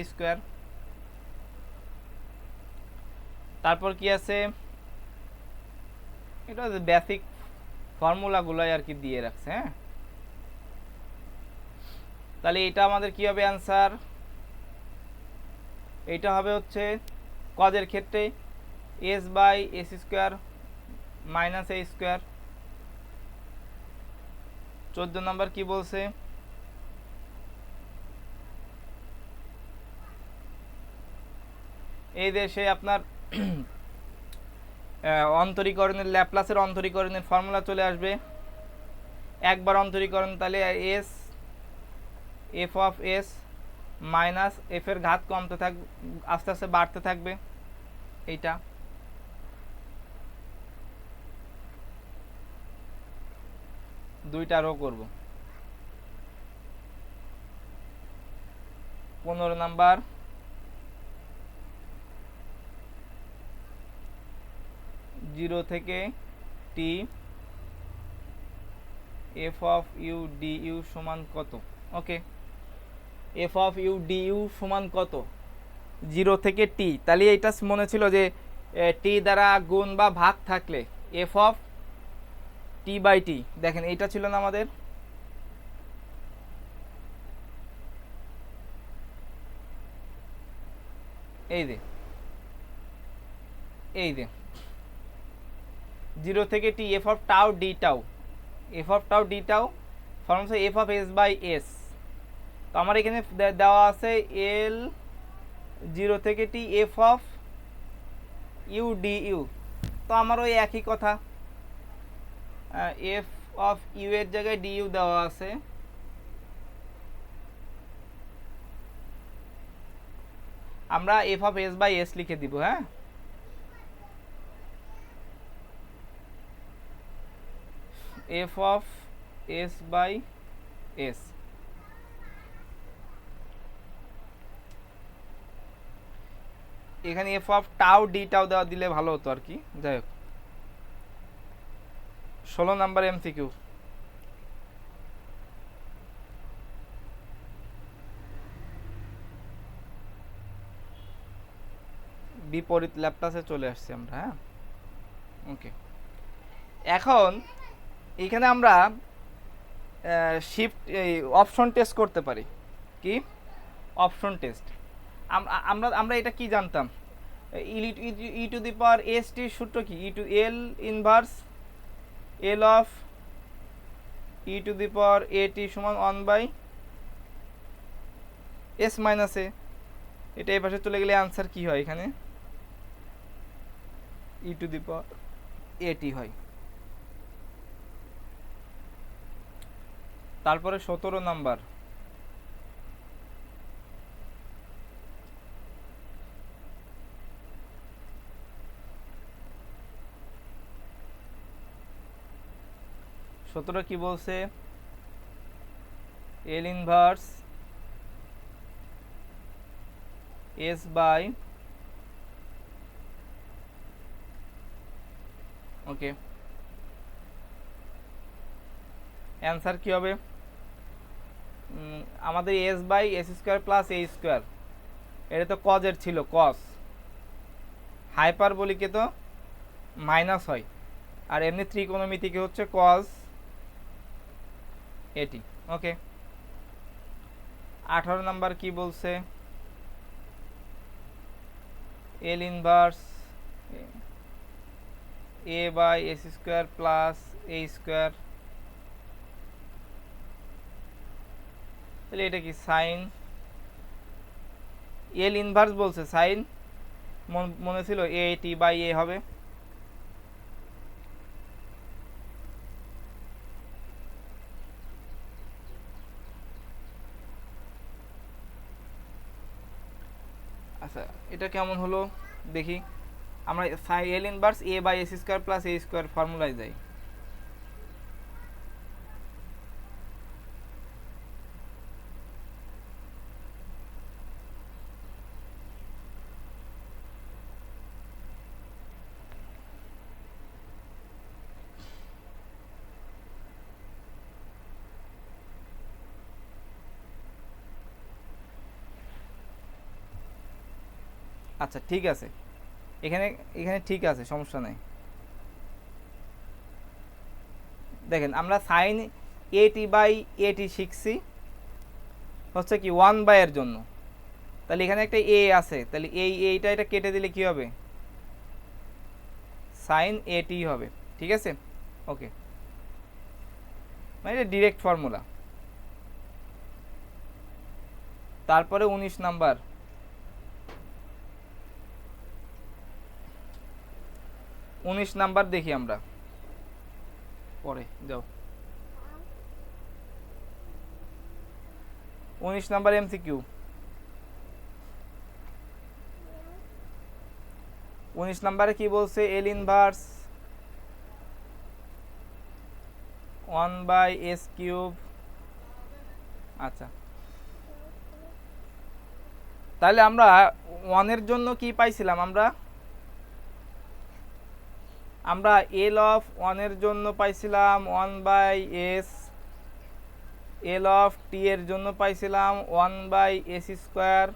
তারপর কি আছে? এটা বেসিক ফর্মুলাগুলোই আর কি দিয়ে রাখছে। হ্যাঁ, তাহলে এটা আমাদের কি হবে অ্যান্সার? এটা হবে হচ্ছে কজের ক্ষেত্রে s/s² মাইনাস a²। 14 নম্বর কি বলছে? এই দেশে আপনার অন্তরীকরণের, ল্যাপ্লাসের অন্তরীকরণের ফর্মুলা চলে আসবে। একবার অন্তরীকরণ, তাহলে S F of S minus F এর ঘাত কমতে থাকবে, আস্তে আস্তে বাড়তে থাকবে। এইটা দুইটা রো করব। 15 নাম্বার, জিরো থেকে t F of u d u সমান কত? Okay, f of u d u সমান কত? 0 থেকে টি। তাহলে এইটা মনে ছিল যে টি দ্বারা গুণ বা ভাগ থাকলে F of T by T. দেখেন এইটা ছিল না আমাদের? এই যে, এই যে 0 থেকে t F of tau D tau, f of tau D tau form হচ্ছে f of S by s. তো আমার এখানে দেওয়া আছে এল 0 থেকে t F of u d u. তো আমার ওই একই কথা, এফ অফ ইউ এর জায়গায় ডি ইউ দেওয়া আছে। আমরা f of S by s লিখে দিব। হ্যাঁ, f of S by s. এখানে f of tau D tau দেওয়া দিলে ভালো হতো আর কি। যাই হোক, 16 নাম্বার এমসিকিউ। বিপরীত ল্যাপটাসে চলে আসছি আমরা। হ্যাঁ, ওকে। এখন এখানে আমরা শিফট এই অপশন টেস্ট করতে পারি। কি অপশন টেস্ট? আমরা আমরা এটা কি জানতাম? ই টু দি পাওয়ার এস টির সূত্র কি? ই to L inverse L of e to the power a t সমান 1 বাই এস মাইনাস এ। এটা এই পাশে চলে গেলে আনসার কি হয়? এখানে ই টু দি পাওয়ার এ টি হয়। তারপরে 17 নাম্বার, কি বলছে? L inverse S by, okay, answer কি হবে? আমাদের S by S square plus A square, এটা তো কজের ছিল, কস। হাইপারবোলিকে তো মাইনাস হয়, আর এমনি ত্রিকোণমিতিকে হচ্ছে কস এটি। ওকে। 18 নাম্বার কি বলছে? L inverse A by S square plus A square, তাহলে এটা কি সাইন। এল ইনভার্স বলছে, সাইন মনে ছিল এ টি বাই এ হবে। আচ্ছা, এটা কেমন হলো দেখি। আমরা L inverse A by S square plus A square ফর্মুলায় যাই। আচ্ছা ঠিক আছে, এখানে এখানে ঠিক আছে, সমস্যা নেই। দেখেন, আমরা সাইন এ টি বাই এ টি শিখছি হচ্ছে কি 1 বাই এর জন্য, তাহলে এখানে একটা এ আছে, তাহলে এইটা এটা কেটে দিলে কি হবে? সাইন এ টি হবে। ঠিক আছে, ওকে, মানে এটা ডিরেক্ট ফর্মুলা। তারপরে 19 নাম্বার, 19 নাম্বার দেখি আমরা পরে যাও। 19 নাম্বার এমসিকিউ। 19 নাম্বারে কি বলছে? L inverse 1 by S cube. আচ্ছা, তাহলে আমরা 1 এর জন্য কি পাইছিলাম? আমরা এল অফ 1 এর জন্য পাইছিলাম 1 by s, L of t এর জন্য পাইছিলাম 1 by S square,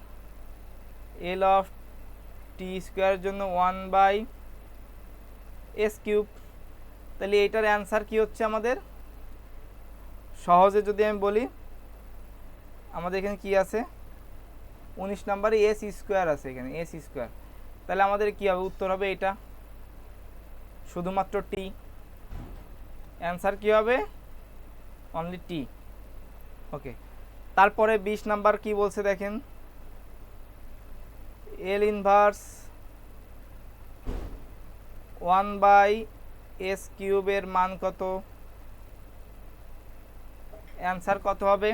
L of t স্কোয়ারের জন্য 1 বাই এস কিউব। তাহলে এইটার অ্যান্সার কি হচ্ছে আমাদের? সহজে যদি আমি বলি, আমাদের এখানে কি আছে? 19 নাম্বারে এস স্কোয়ার আছে, এখানে এস স্কোয়ার। তাহলে আমাদের কি হবে? উত্তর হবে এটা, শুধুমাত্র টি। অ্যান্সার কি হবে? অনলি টি। ওকে। তারপরে 20 নাম্বার কি বলছে দেখেন? এল ইনভার্স 1 বাই এস কিউবের মান কত? অ্যান্সার কত হবে?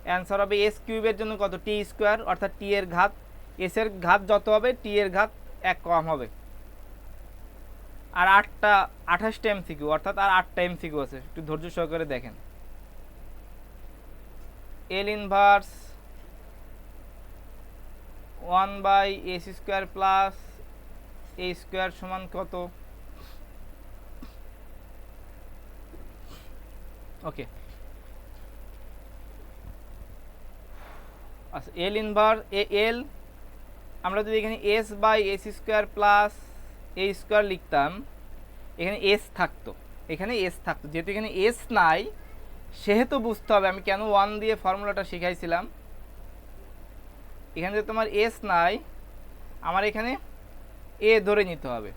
অ্যান্সার হবে এস কিউবের জন্য কত? টি স্কোয়ার, অর্থাৎ টি এর ঘাত, এস এর ঘাত যত হবে টি এর ঘাত 1 কম হবে। আর 28টা এমসিকিউ, অর্থাৎ আর 8টা এমসিকিউ আছে, একটু ধৈর্য সহকারে দেখেন। এল inverse 1/s² plus a square সমান কত? ওকে, আচ্ছা, এল ইনভার্স এল, আমরা যদি এখানে s/s² প্লাস a স্কোয়ার লিখতাম, এখানে এস থাকতো, যেহেতু এখানে এস নাই, সেহেতু বুঝতে হবে আমি কেন 1 দিয়ে ফর্মুলাটা শিখাইছিলাম। এখানে যদি তোমার এস নাই, আমার এখানে এ ধরে নিতে হবে।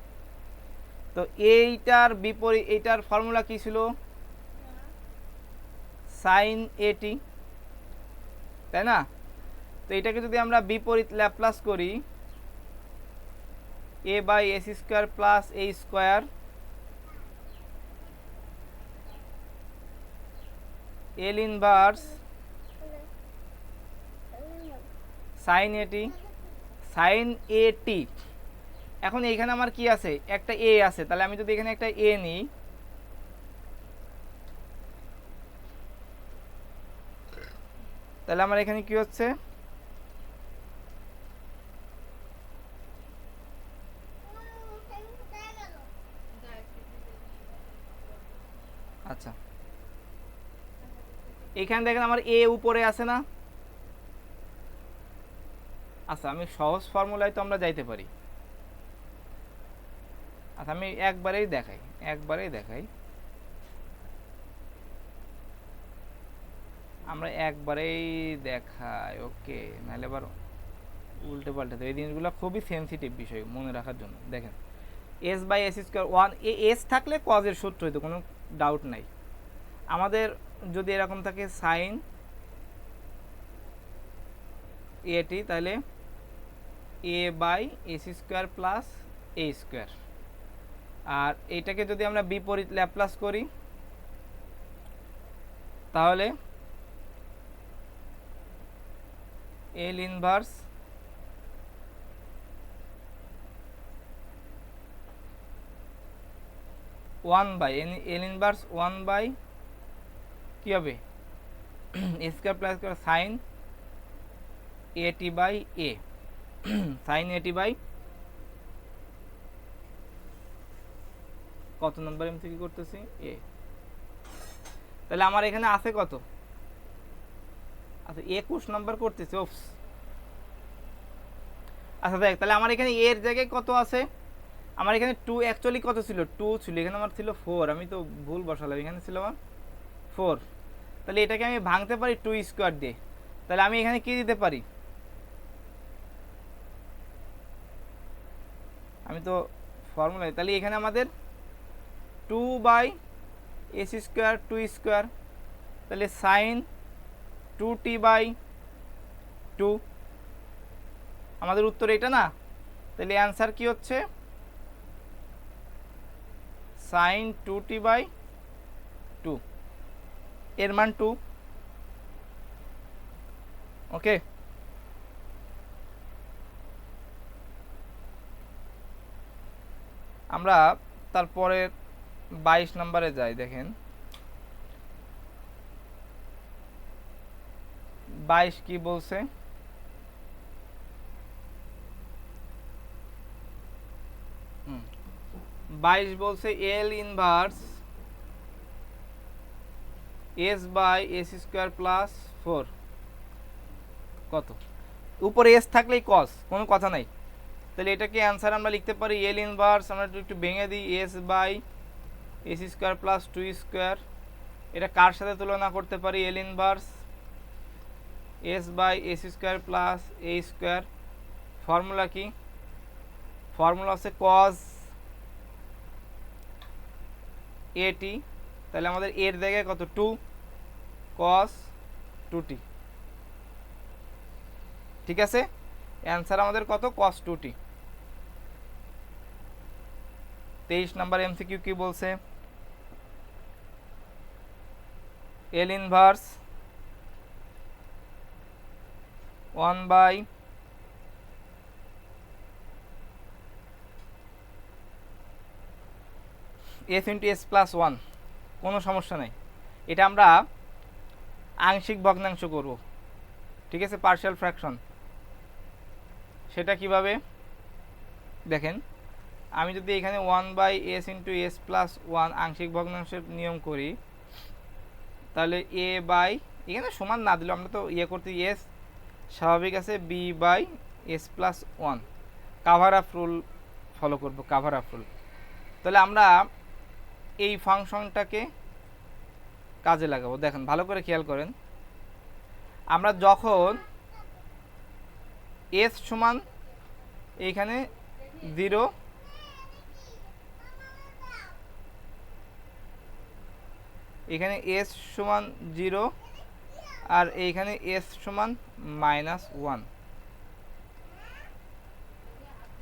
তো এইটার বিপরীত, এইটার ফর্মুলা কি ছিল? সাইন এটি, তাই না? তো এটাকে যদি আমরা বিপরীত ল্যাপ্লাস করি, a/s² plus a square L inverse sign এটি। এখন এইখানে আমার কি আছে? একটা এ আছে, তাহলে আমি যদি এখানে একটা এ নিই, তাহলে আমার এখানে কি হচ্ছে? আচ্ছা, এখানে দেখেন আমার এ উপরে আছে না? আচ্ছা, আমি সহজ ফর্মুলায় তো আমরা যাইতে পারি। আচ্ছা, আমি একবারেই দেখাই। আমরা একবারেই দেখাই, ওকে, নাহলে আবার উল্টে পাল্টে। এই জিনিসগুলো খুবই সেন্সিটিভ বিষয় মনে রাখার জন্য। দেখেন, s/s² 1, এস থাকলে কজের সূত্র হইতো, কোনো ডাউট নাই। আমাদের যদি এরকম থাকে সাইন এটি, তাহলে a/s² প্লাস a স্কোয়ার। আর এইটাকে যদি আমরা বিপরীত ল্যাপ্লাস করি, তাহলে এল ইনভার্স 1/, কি হবে? a² প্লাস সাইন এটি/a, সাইন এটি/ কত নম্বর এমসিকিউ করতেছি? এ। তাহলে আমার এখানে আছে কত? আচ্ছা, 21 নম্বর করতেছে। ওপস, আচ্ছা দেখ, তাহলে আমার এখানে এর জায়গায় কত আছে? আমার এখানে 2 অ্যাকচুয়ালি কত ছিল? 2 ছিল, এখানে আমার ছিল 4, আমি তো ভুল বসালাম, এখানে ছিল আমার 4। তাহলে এটাকে আমি ভাঙতে পারি 2 স্কোয়ার দিয়ে। তাহলে আমি এখানে কি দিতে পারি? আমি তো ফর্মুলায়, তাহলে এখানে আমাদের 2/s², 2 স্কোয়ার, তাহলে সাইন 2t/2। আমাদের উত্তর এটা না? তাহলে অ্যান্সার কি হচ্ছে? সাইন 2t/2, এর মান 2। ওকে, আমরা তারপরে 22 নম্বরে যাই। দেখেন 22 কি বলছে? বাইশ বলছে এল ইনভার্স s/s² প্লাস 4 কত? উপরে এস থাকলেই কস, কোনো কথা নাই। তাহলে এটাকে অ্যান্সার আমরা লিখতে পারি এল ইনভার্স, আমরা একটু ভেঙে দিই, s/s² প্লাস 2 স্কোয়ার। এটা কার সাথে তুলনা করতে পারি? L inverse s/s² plus a square. Formula কি? ফর্মুলা হচ্ছে কজ এটি, তাহলে আমাদের এর জায়গায় কত? 2 cos 2t। ঠিক আছে, অ্যান্সার আমাদের কত? cos 2t। 23 নাম্বার এমসিকিউ কি বলছে? L inverse 1/, S into S plus one, কোনো সমস্যা নেই। এটা আমরা আংশিক ভগ্নাংশ করব, ঠিক আছে, পার্শিয়াল ফ্র্যাকশন। সেটা কিভাবে দেখেন, আমি যদি এখানে 1/s into S plus one আংশিক ভগ্নাংশের নিয়ম করি, তাহলে এ বাই, এখানে সমান না দিলে আমরা তো করতে, এস স্বাভাবিক আছে, B by S plus one, cover up rule follow করব, কাভার আপ রুল। তাহলে আমরা এই ফাংশনটাকে কাজে লাগাবো। দেখেন ভালো করে খেয়াল করেন, আমরা যখন এস সমান এইখানে 0, এখানে এস সমান 0 আর এইখানে এস সমান -1,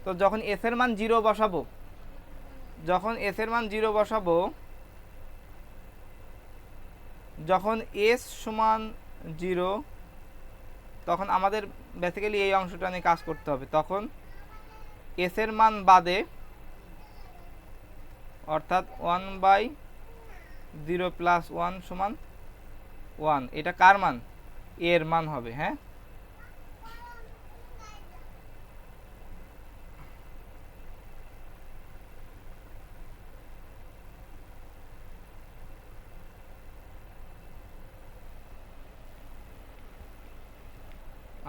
তো যখন এস এর মান 0 বসাবো, যখন এস এর মান 0 বসাবো, যখন এস সমান 0, তখন আমাদের বেসিক্যালি এই অংশটা নিয়ে কাজ করতে হবে। তখন এস এর মান বাদে, অর্থাৎ 1/0 প্লাস 1 সমান 1, এটা কার মান? এর মান হবে। হ্যাঁ,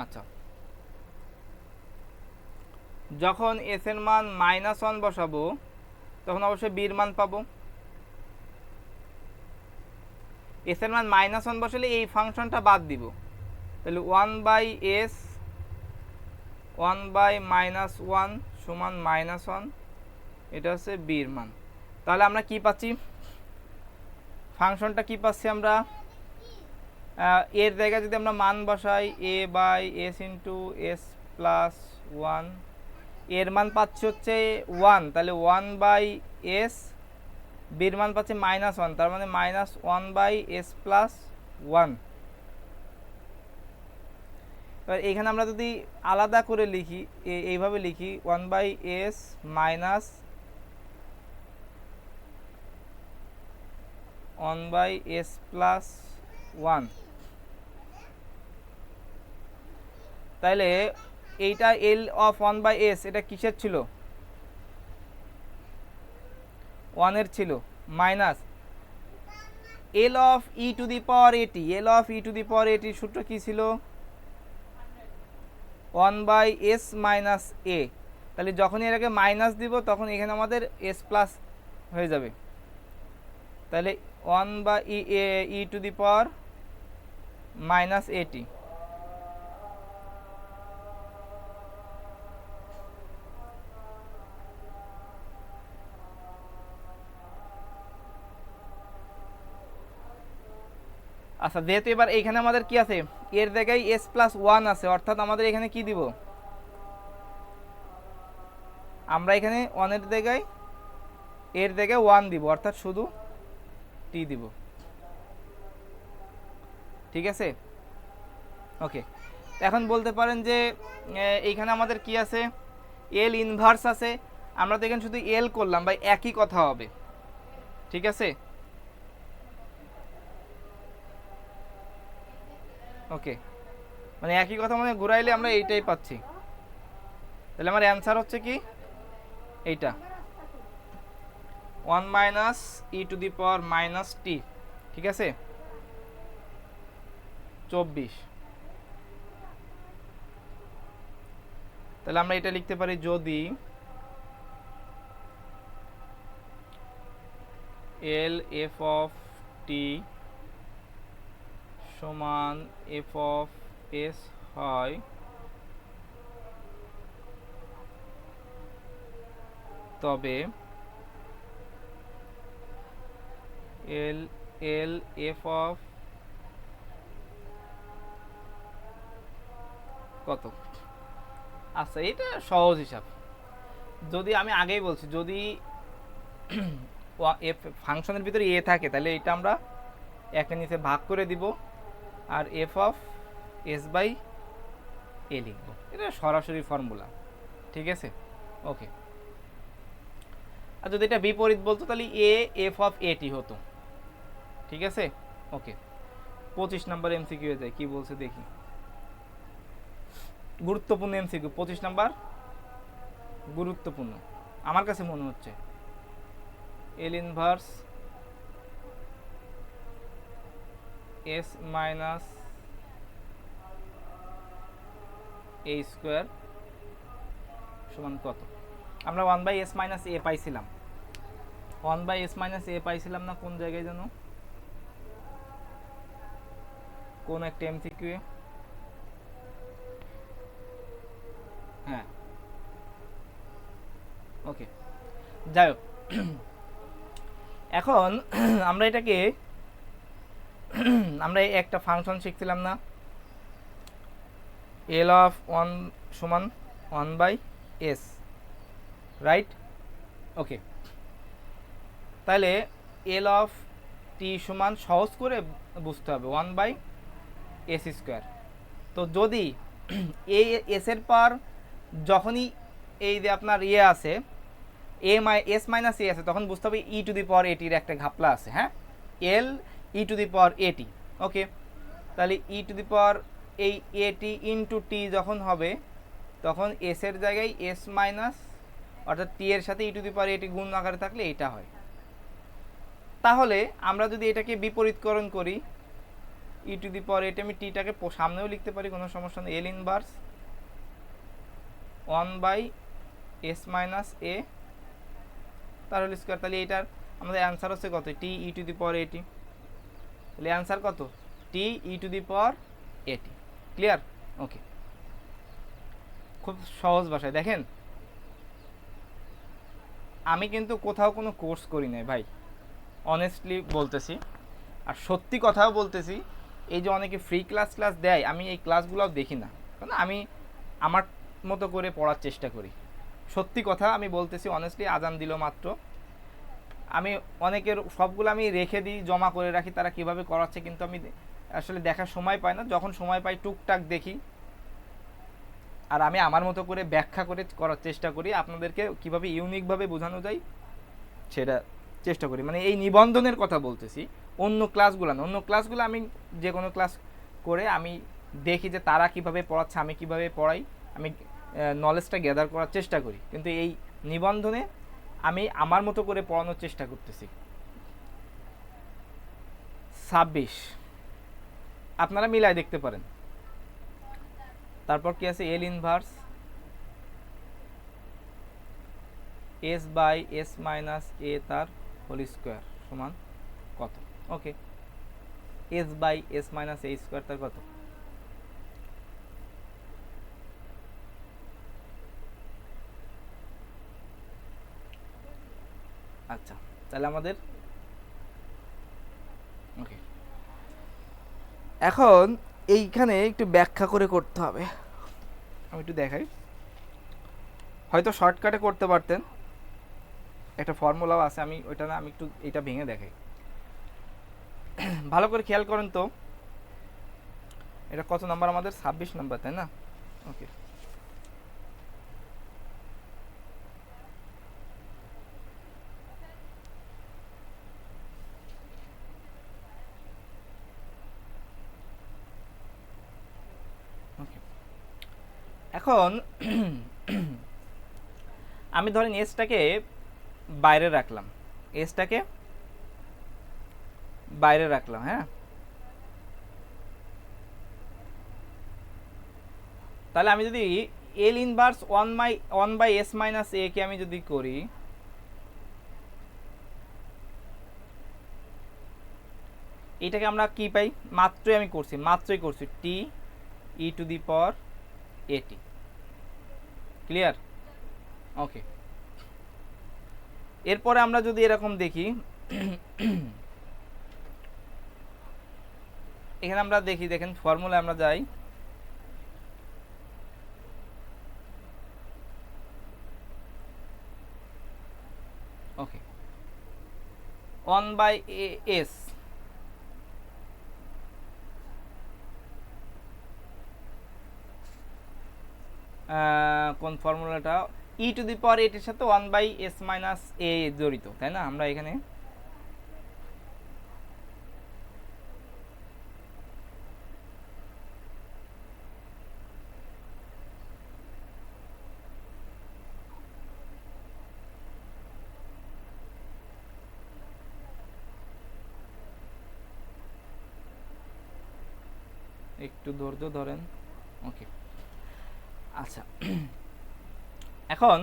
আচ্ছা, যখন এস এর মান -1 বসাবো, তখন অবশ্যই বির মান পাবো। এস এর মান -1 বসালে এই ফাংশনটা বাদ দিব, তাহলে 1/s 1/-1 সমান -1, এটা হচ্ছে বির মান। তাহলে আমরা কি পাচ্ছি, ফাংশনটা কি পাচ্ছি আমরা, এর জায়গায় যদি আমরা মান বসাই a/s into S plus one, এর মান পাচ্ছি হচ্ছে 1, তাহলে 1/s, বির মান পাচ্ছি -1, তার মানে -1/s প্লাস 1। এবার এখানে আমরা যদি আলাদা করে লিখি, এইভাবে লিখি 1/s মাইনাস 1/s প্লাস 1, তাহলে এইটা এল অফ 1/s এটা কিসের ছিল? 1 এর ছিল, minus L of e to the power a t, L of e to the পাওয়ার এটির সূত্র কি ছিল? 1/s মাইনাস এ, তাহলে যখন এর আগে মাইনাস দিব তখন এখানে আমাদের এস প্লাস হয়ে যাবে, তাহলে 1/e two the power minus এটি। আচ্ছা, যেহেতু এবার এইখানে আমাদের কি আছে, এর জায়গায় এস প্লাস ওয়ান আছে, অর্থাৎ আমাদের এখানে কি দিব, আমরা এখানে ওয়ানের জায়গায় এর জায়গায় 1 দিব, অর্থাৎ শুধু টি দিব। ঠিক আছে, ওকে। এখন বলতে পারেন যে এইখানে আমাদের কি আছে, এল ইনভার্স আছে, আমরা তো এখানে শুধু এল করলাম, বা একই কথা হবে। ঠিক আছে, ওকে, মানে একই কথা, মানে ঘুরাইলে আমরা এইটাই পাচ্ছি। তাহলে আমার অ্যান্সার হচ্ছে কি এইটা, 1 minus e to the power minus t. ঠিক আছে, 24। তাহলে আমরা এটা লিখতে পারি, যদি এল এফ অফ টি সমান এফ অফ এস হয়, তবে এল এল এফ অফ কত? আচ্ছা, এটা সহজ হিসাব। যদি আমি আগেই বলছি, যদি এফ ফাংশনের ভিতরে এ থাকে, তাহলে এটা আমরা একের নিচে ভাগ করে দিব, আর এফ অফ এস বাই এ লিখব। এটা সরাসরি ফর্মুলা। ঠিক আছে, ওকে। আর যদি এটা বিপরীত বলতো তাহলে এ এফ অফ এটি হতো। ঠিক আছে, ওকে। 25 নাম্বার এমসিকিউ যায়, কি বলছে দেখি। গুরুত্বপূর্ণ এমসিকিউ 25 নাম্বার, গুরুত্বপূর্ণ আমার কাছে মনে হচ্ছে। এল ইনভার্স এস মাইনাস এ স্কোয়ার সমান কত? আমরা 1/s মাইনাস এ পাইছিলাম, 1/s মাইনাস এ পাইছিলাম না কোন জায়গায় যেন, কোন একটা এমসিকিউ। হ্যাঁ, ওকে, যাই হোক। এখন আমরা এটাকে আমরা একটা ফাংশন শিখছিলাম না, এল অফ 1 সমান 1/s, রাইট? ওকে, তাহলে এল অফ টি সমান সহজ করে বুঝতে হবে 1/s স্কোয়ার। তো যদি এই এসের পর যখনই এই যে আপনার ইয়ে আছে এস মাইনাস এ আছে, তখন বুঝতে হবে ই টু দি পাওয়ার এটির একটা ঘাপলা আছে। হ্যাঁ, এল ই টু দি পাওয়ার এটি, ওকে। তাহলে ই টু দি পাওয়ার এই এটি ইন্টু টি যখন হবে, তখন এস এর জায়গায় এস মাইনাস, অর্থাৎ টি এর সাথে ই টু দি পাওয়ার এটি গুণ আকারে থাকলে এটা হয়। তাহলে আমরা যদি এটাকে বিপরীতকরণ করি, ই টু দি পাওয়ার এটি, আমি টিটাকে সামনেও লিখতে পারি, কোনো সমস্যা নেই। এল ইনভার্স 1/s মাইনাস এ তার হোল স্কোয়ার। তাহলে এটার আমাদের অ্যান্সার হচ্ছে কত? টি ই টু দি পাওয়ার এটি। তাহলে অ্যান্সার কত? টি ই টু দি পাওয়ার এটি। ক্লিয়ার? ওকে, খুব সহজ ভাষায় দেখেন, আমি কিন্তু কোথাও কোনো কোর্স করি নাই ভাই, অনেস্টলি বলতেছি, আর সত্যি কথাও বলতেছি। এই যে অনেকে ফ্রি ক্লাস দেয়, আমি এই ক্লাসগুলোও দেখি না, কারণ আমি আমার মতো করে পড়ার চেষ্টা করি। সত্যি কথা আমি বলতেছি, অনেস্টলি। আজান দিল মাত্র, আমি অনেকের সবগুলো আমি রেখে দিই, জমা করে রাখি তারা কিভাবে করাচ্ছে, কিন্তু আমি আসলে দেখার সময় পাই না। যখন সময় পাই টুকটাক দেখি, আর আমি আমার মতো করে ব্যাখ্যা করে করার চেষ্টা করি, আপনাদেরকে কিভাবে ইউনিকভাবে বোঝানো যায় সেটা চেষ্টা করি। মানে এই নিবন্ধনের কথা বলতেছি, অন্য ক্লাসগুলো না। অন্য ক্লাসগুলো আমি যে কোনো ক্লাস করে আমি দেখি যে তারা কিভাবে পড়াচ্ছে, আমি কিভাবে পড়াই, আমি নলেজটা গ্যাদার করার চেষ্টা করি। কিন্তু এই নিবন্ধনে আমি আমার মতো করে পড়ানোর চেষ্টা করতেছি। 26 আপনারা মিলাই দেখতে পারেন। তারপর কি আছে? L inverse S by S minus a তার হোল স্কোয়ার সমান কত? Okay, s by S minus A square তার কত? আচ্ছা, তাহলে আমাদের ওকে, এখন এইখানে একটু ব্যাখ্যা করে করতে হবে। আমি একটু দেখাই, হয়তো শর্টকাটে করতে পারতেন, একটা ফর্মুলাও আছে, আমি ওইটা না, আমি একটু এটা ভেঙে দেখাই। ভালো করে খেয়াল করেন তো, এটা কত নাম্বার আমাদের? 26 নাম্বার, তাই না? ওকে, ওকে। এখন আমি ধরেন এসটাকে বাইরে রাখলাম, এসটাকে বাইরে রাখলাম, হ্যাঁ। তাহলে আমি যদি এল ইনভার্স 1/s মাইনাস এ কে আমি যদি করি, এটাকে আমরা কি পাই? মাত্রই করছি টি ই টু দি পাওয়ার এটি। ক্লিয়ার? ওকে, এরপরে আমরা যদি এরকম দেখি, এখানে আমরা দেখি, দেখেন ফর্মুলা আমরা যাই, ওকে, 1/s কোন ফর্মুলাটা? ই টু দি পাওয়ার এটির সাথে 1/s মাইনাস এ জড়িত, তাই না? আমরা এখানে একটু ধৈর্য ধরেন। ওকে, আচ্ছা এখন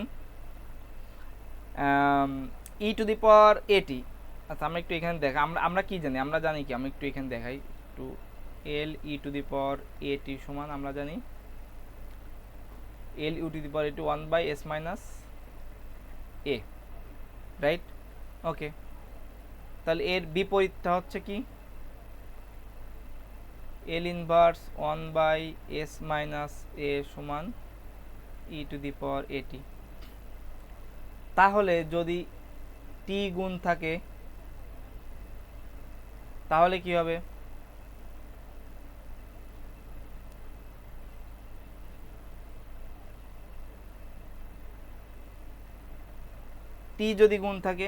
ই টু দি পাওয়ার এটি, আচ্ছা আমরা একটু এখানে দেখা, আমরা কি জানি, আমরা জানি কি, আমি একটু এখানে দেখাই একটু। এল ই টু দি পাওয়ার এটি সমান আমরা জানি L U two the power এটি 1/s মাইনাস এ, রাইট? ওকে, তাহলে এর বিপরীতটা হচ্ছে কি? L inverse 1/s minus a সমান ই টু দি পাওয়ার এটি। তাহলে যদি টি গুণ থাকে তাহলে কি হবে? টি যদি গুণ থাকে,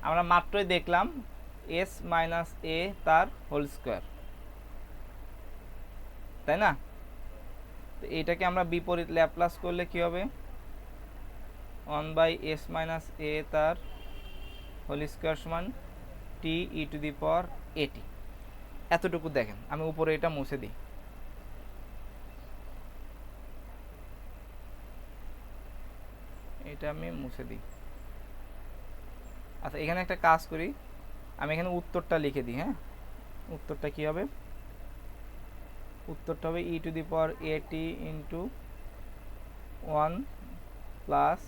আমরা মাত্রই দেখলাম এস মাইনাস এ তার হোল স্কোয়ার, তাই না? তো এটাকে আমরা বিপরীত ল্যাপ্লাস করলে কি হবে? 1/s মাইনাস এ তার হোল স্কোয়ার সমান টি ই টু দি পাওয়ার এটি। এতটুকু দেখেন, আমি উপরে এটা মুছে দিই। এটা আমি মুছে দিই। আচ্ছা, এখানে একটা কাজ করি, আমি এখানে উত্তরটা লিখে দিই। হ্যাঁ, উত্তরটা কি হবে? উত্তরটা হবে ই টু দি পাওয়ার এটি ইন্টু 1 প্লাস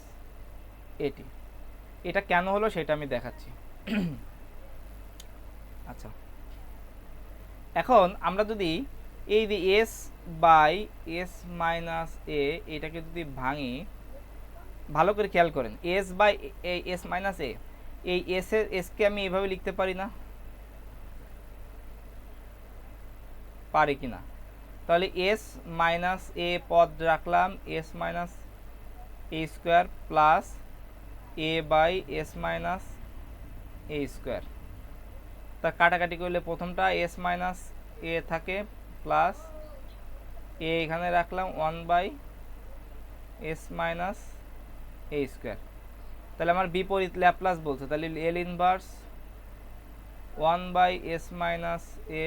এটি। এটা কেন হলো সেটা আমি দেখাচ্ছি। আচ্ছা, এখন আমরা যদি এই যে এস বাই এস মাইনাস এ এটাকে যদি ভাঙি, ভালো করে খেয়াল করেন, S by S minus a, এই এসকে আমি এভাবে লিখতে পারি না? পারি কি না? তাহলে এস মাইনাস এ পদ রাখলাম S minus A square plus A by S minus A square. তা কাটাকাটি করলে প্রথমটা এস মাইনাস এ থাকে প্লাস এ এখানে রাখলাম 1/s মাইনাস এ স্কোয়ার। তাহলে আমার বিপরীত ল্যাপ্লাস বলছে, তাহলে L inverse 1/s minus a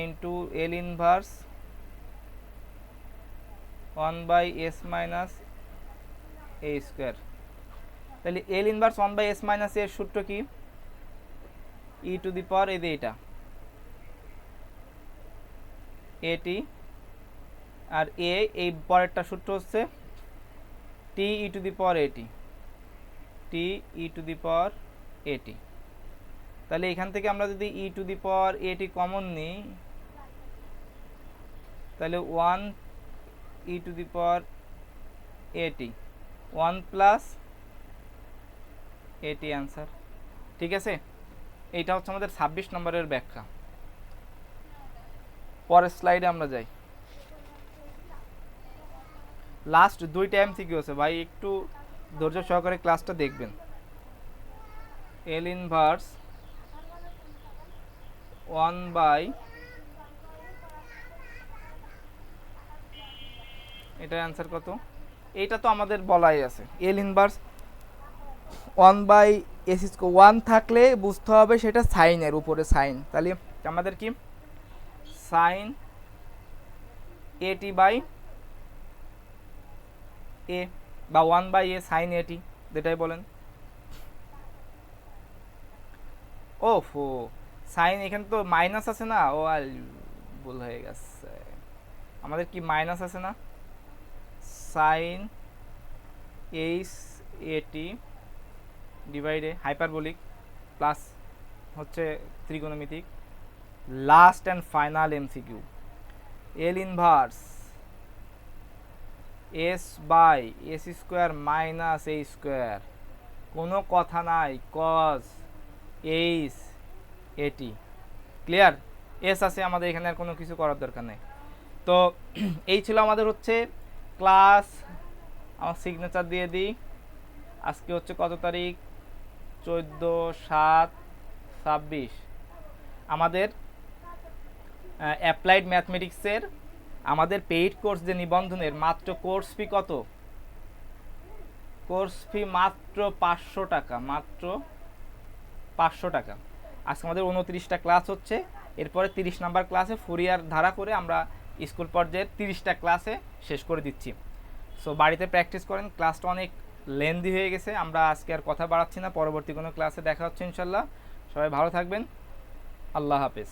into L inverse 1/s minus A square. তাহলে এল ইনভার্স 1/s মাইনাস এর সূত্র কি? ই টু দি পাওয়ার এই যে এটা এটি, আর এ এই পরেরটা সূত্র হচ্ছে টি ই টু দি পাওয়ার এটি, টি ই টু দি পাওয়ার এটি। তাহলে এখান থেকে আমরা যদি ই টু দি পাওয়ার এটি কমন নিই, তাহলে 1 ই টু দি পাওয়ার এটি 1 প্লাস এটি অ্যান্সার। ঠিক আছে, এইটা হচ্ছে আমাদের 26 নম্বরের ব্যাখ্যা। পরের স্লাইডে আমরা যাই। লাস্ট দুইটা এমসিকিউ আছে ভাই, একটু ধৈর্য সহকারে ক্লাসটা দেখবেন। এল ইনভার্স 1 বাই, এটার অ্যান্সার কত? এইটা তো আমাদের বলাই আছে, এল ইনভার্স 1/s স্কোয়ার 1 থাকলে বুঝতে হবে সেটা সাইনের উপরে সাইন। তাহলে আমাদের কি সাইন এটি বাই এ বা 1/a সাইন এটি, যেটাই বলেন। ওফো, সাইন এখানে তো মাইনাস আছে না? ও আর ভুল হয়ে গেছে, আমাদের কি মাইনাস আছে না? সাইন এইচ এটি ডিভাইডে হাইপারবোলিক প্লাস হচ্ছে ত্রিকোণমিতিক। Last and final MCQ, L inverse S by S square minus A square, কোনো কথা নাই, cos H AT. Clear? S আছে আমাদের এখানে, আর কোনো কিছু করার দরকার নেই। তো এই ছিল আমাদের হচ্ছে ক্লাস আমার সিগনেচার দিয়ে দিই। আজকে হচ্ছে কত তারিখ? 14/7/26। আমাদের অ্যাপ্লাইড ম্যাথমেটিক্সের আমাদের পেইড কোর্স যে নিবন্ধনের মাত্র কোর্স ফি কত? কোর্স ফি মাত্র 500 টাকা, মাত্র 500 টাকা। আজকে আমাদের 29টা ক্লাস হচ্ছে, এরপরে 30 নাম্বার ক্লাসে ফুরিয়ার ধারা করে আমরা স্কুল পর্যায়ের 30টা ক্লাসে শেষ করে দিচ্ছি। সো বাড়িতে প্র্যাকটিস করেন, ক্লাসটা অনেক লেন্দি হয়ে গেছে, আমরা আজকে আর কথা বাড়াচ্ছি না, পরবর্তী কোনো ক্লাসে দেখা হচ্ছে ইনশাল্লাহ। সবাই ভালো থাকবেন, আল্লাহ হাফেজ।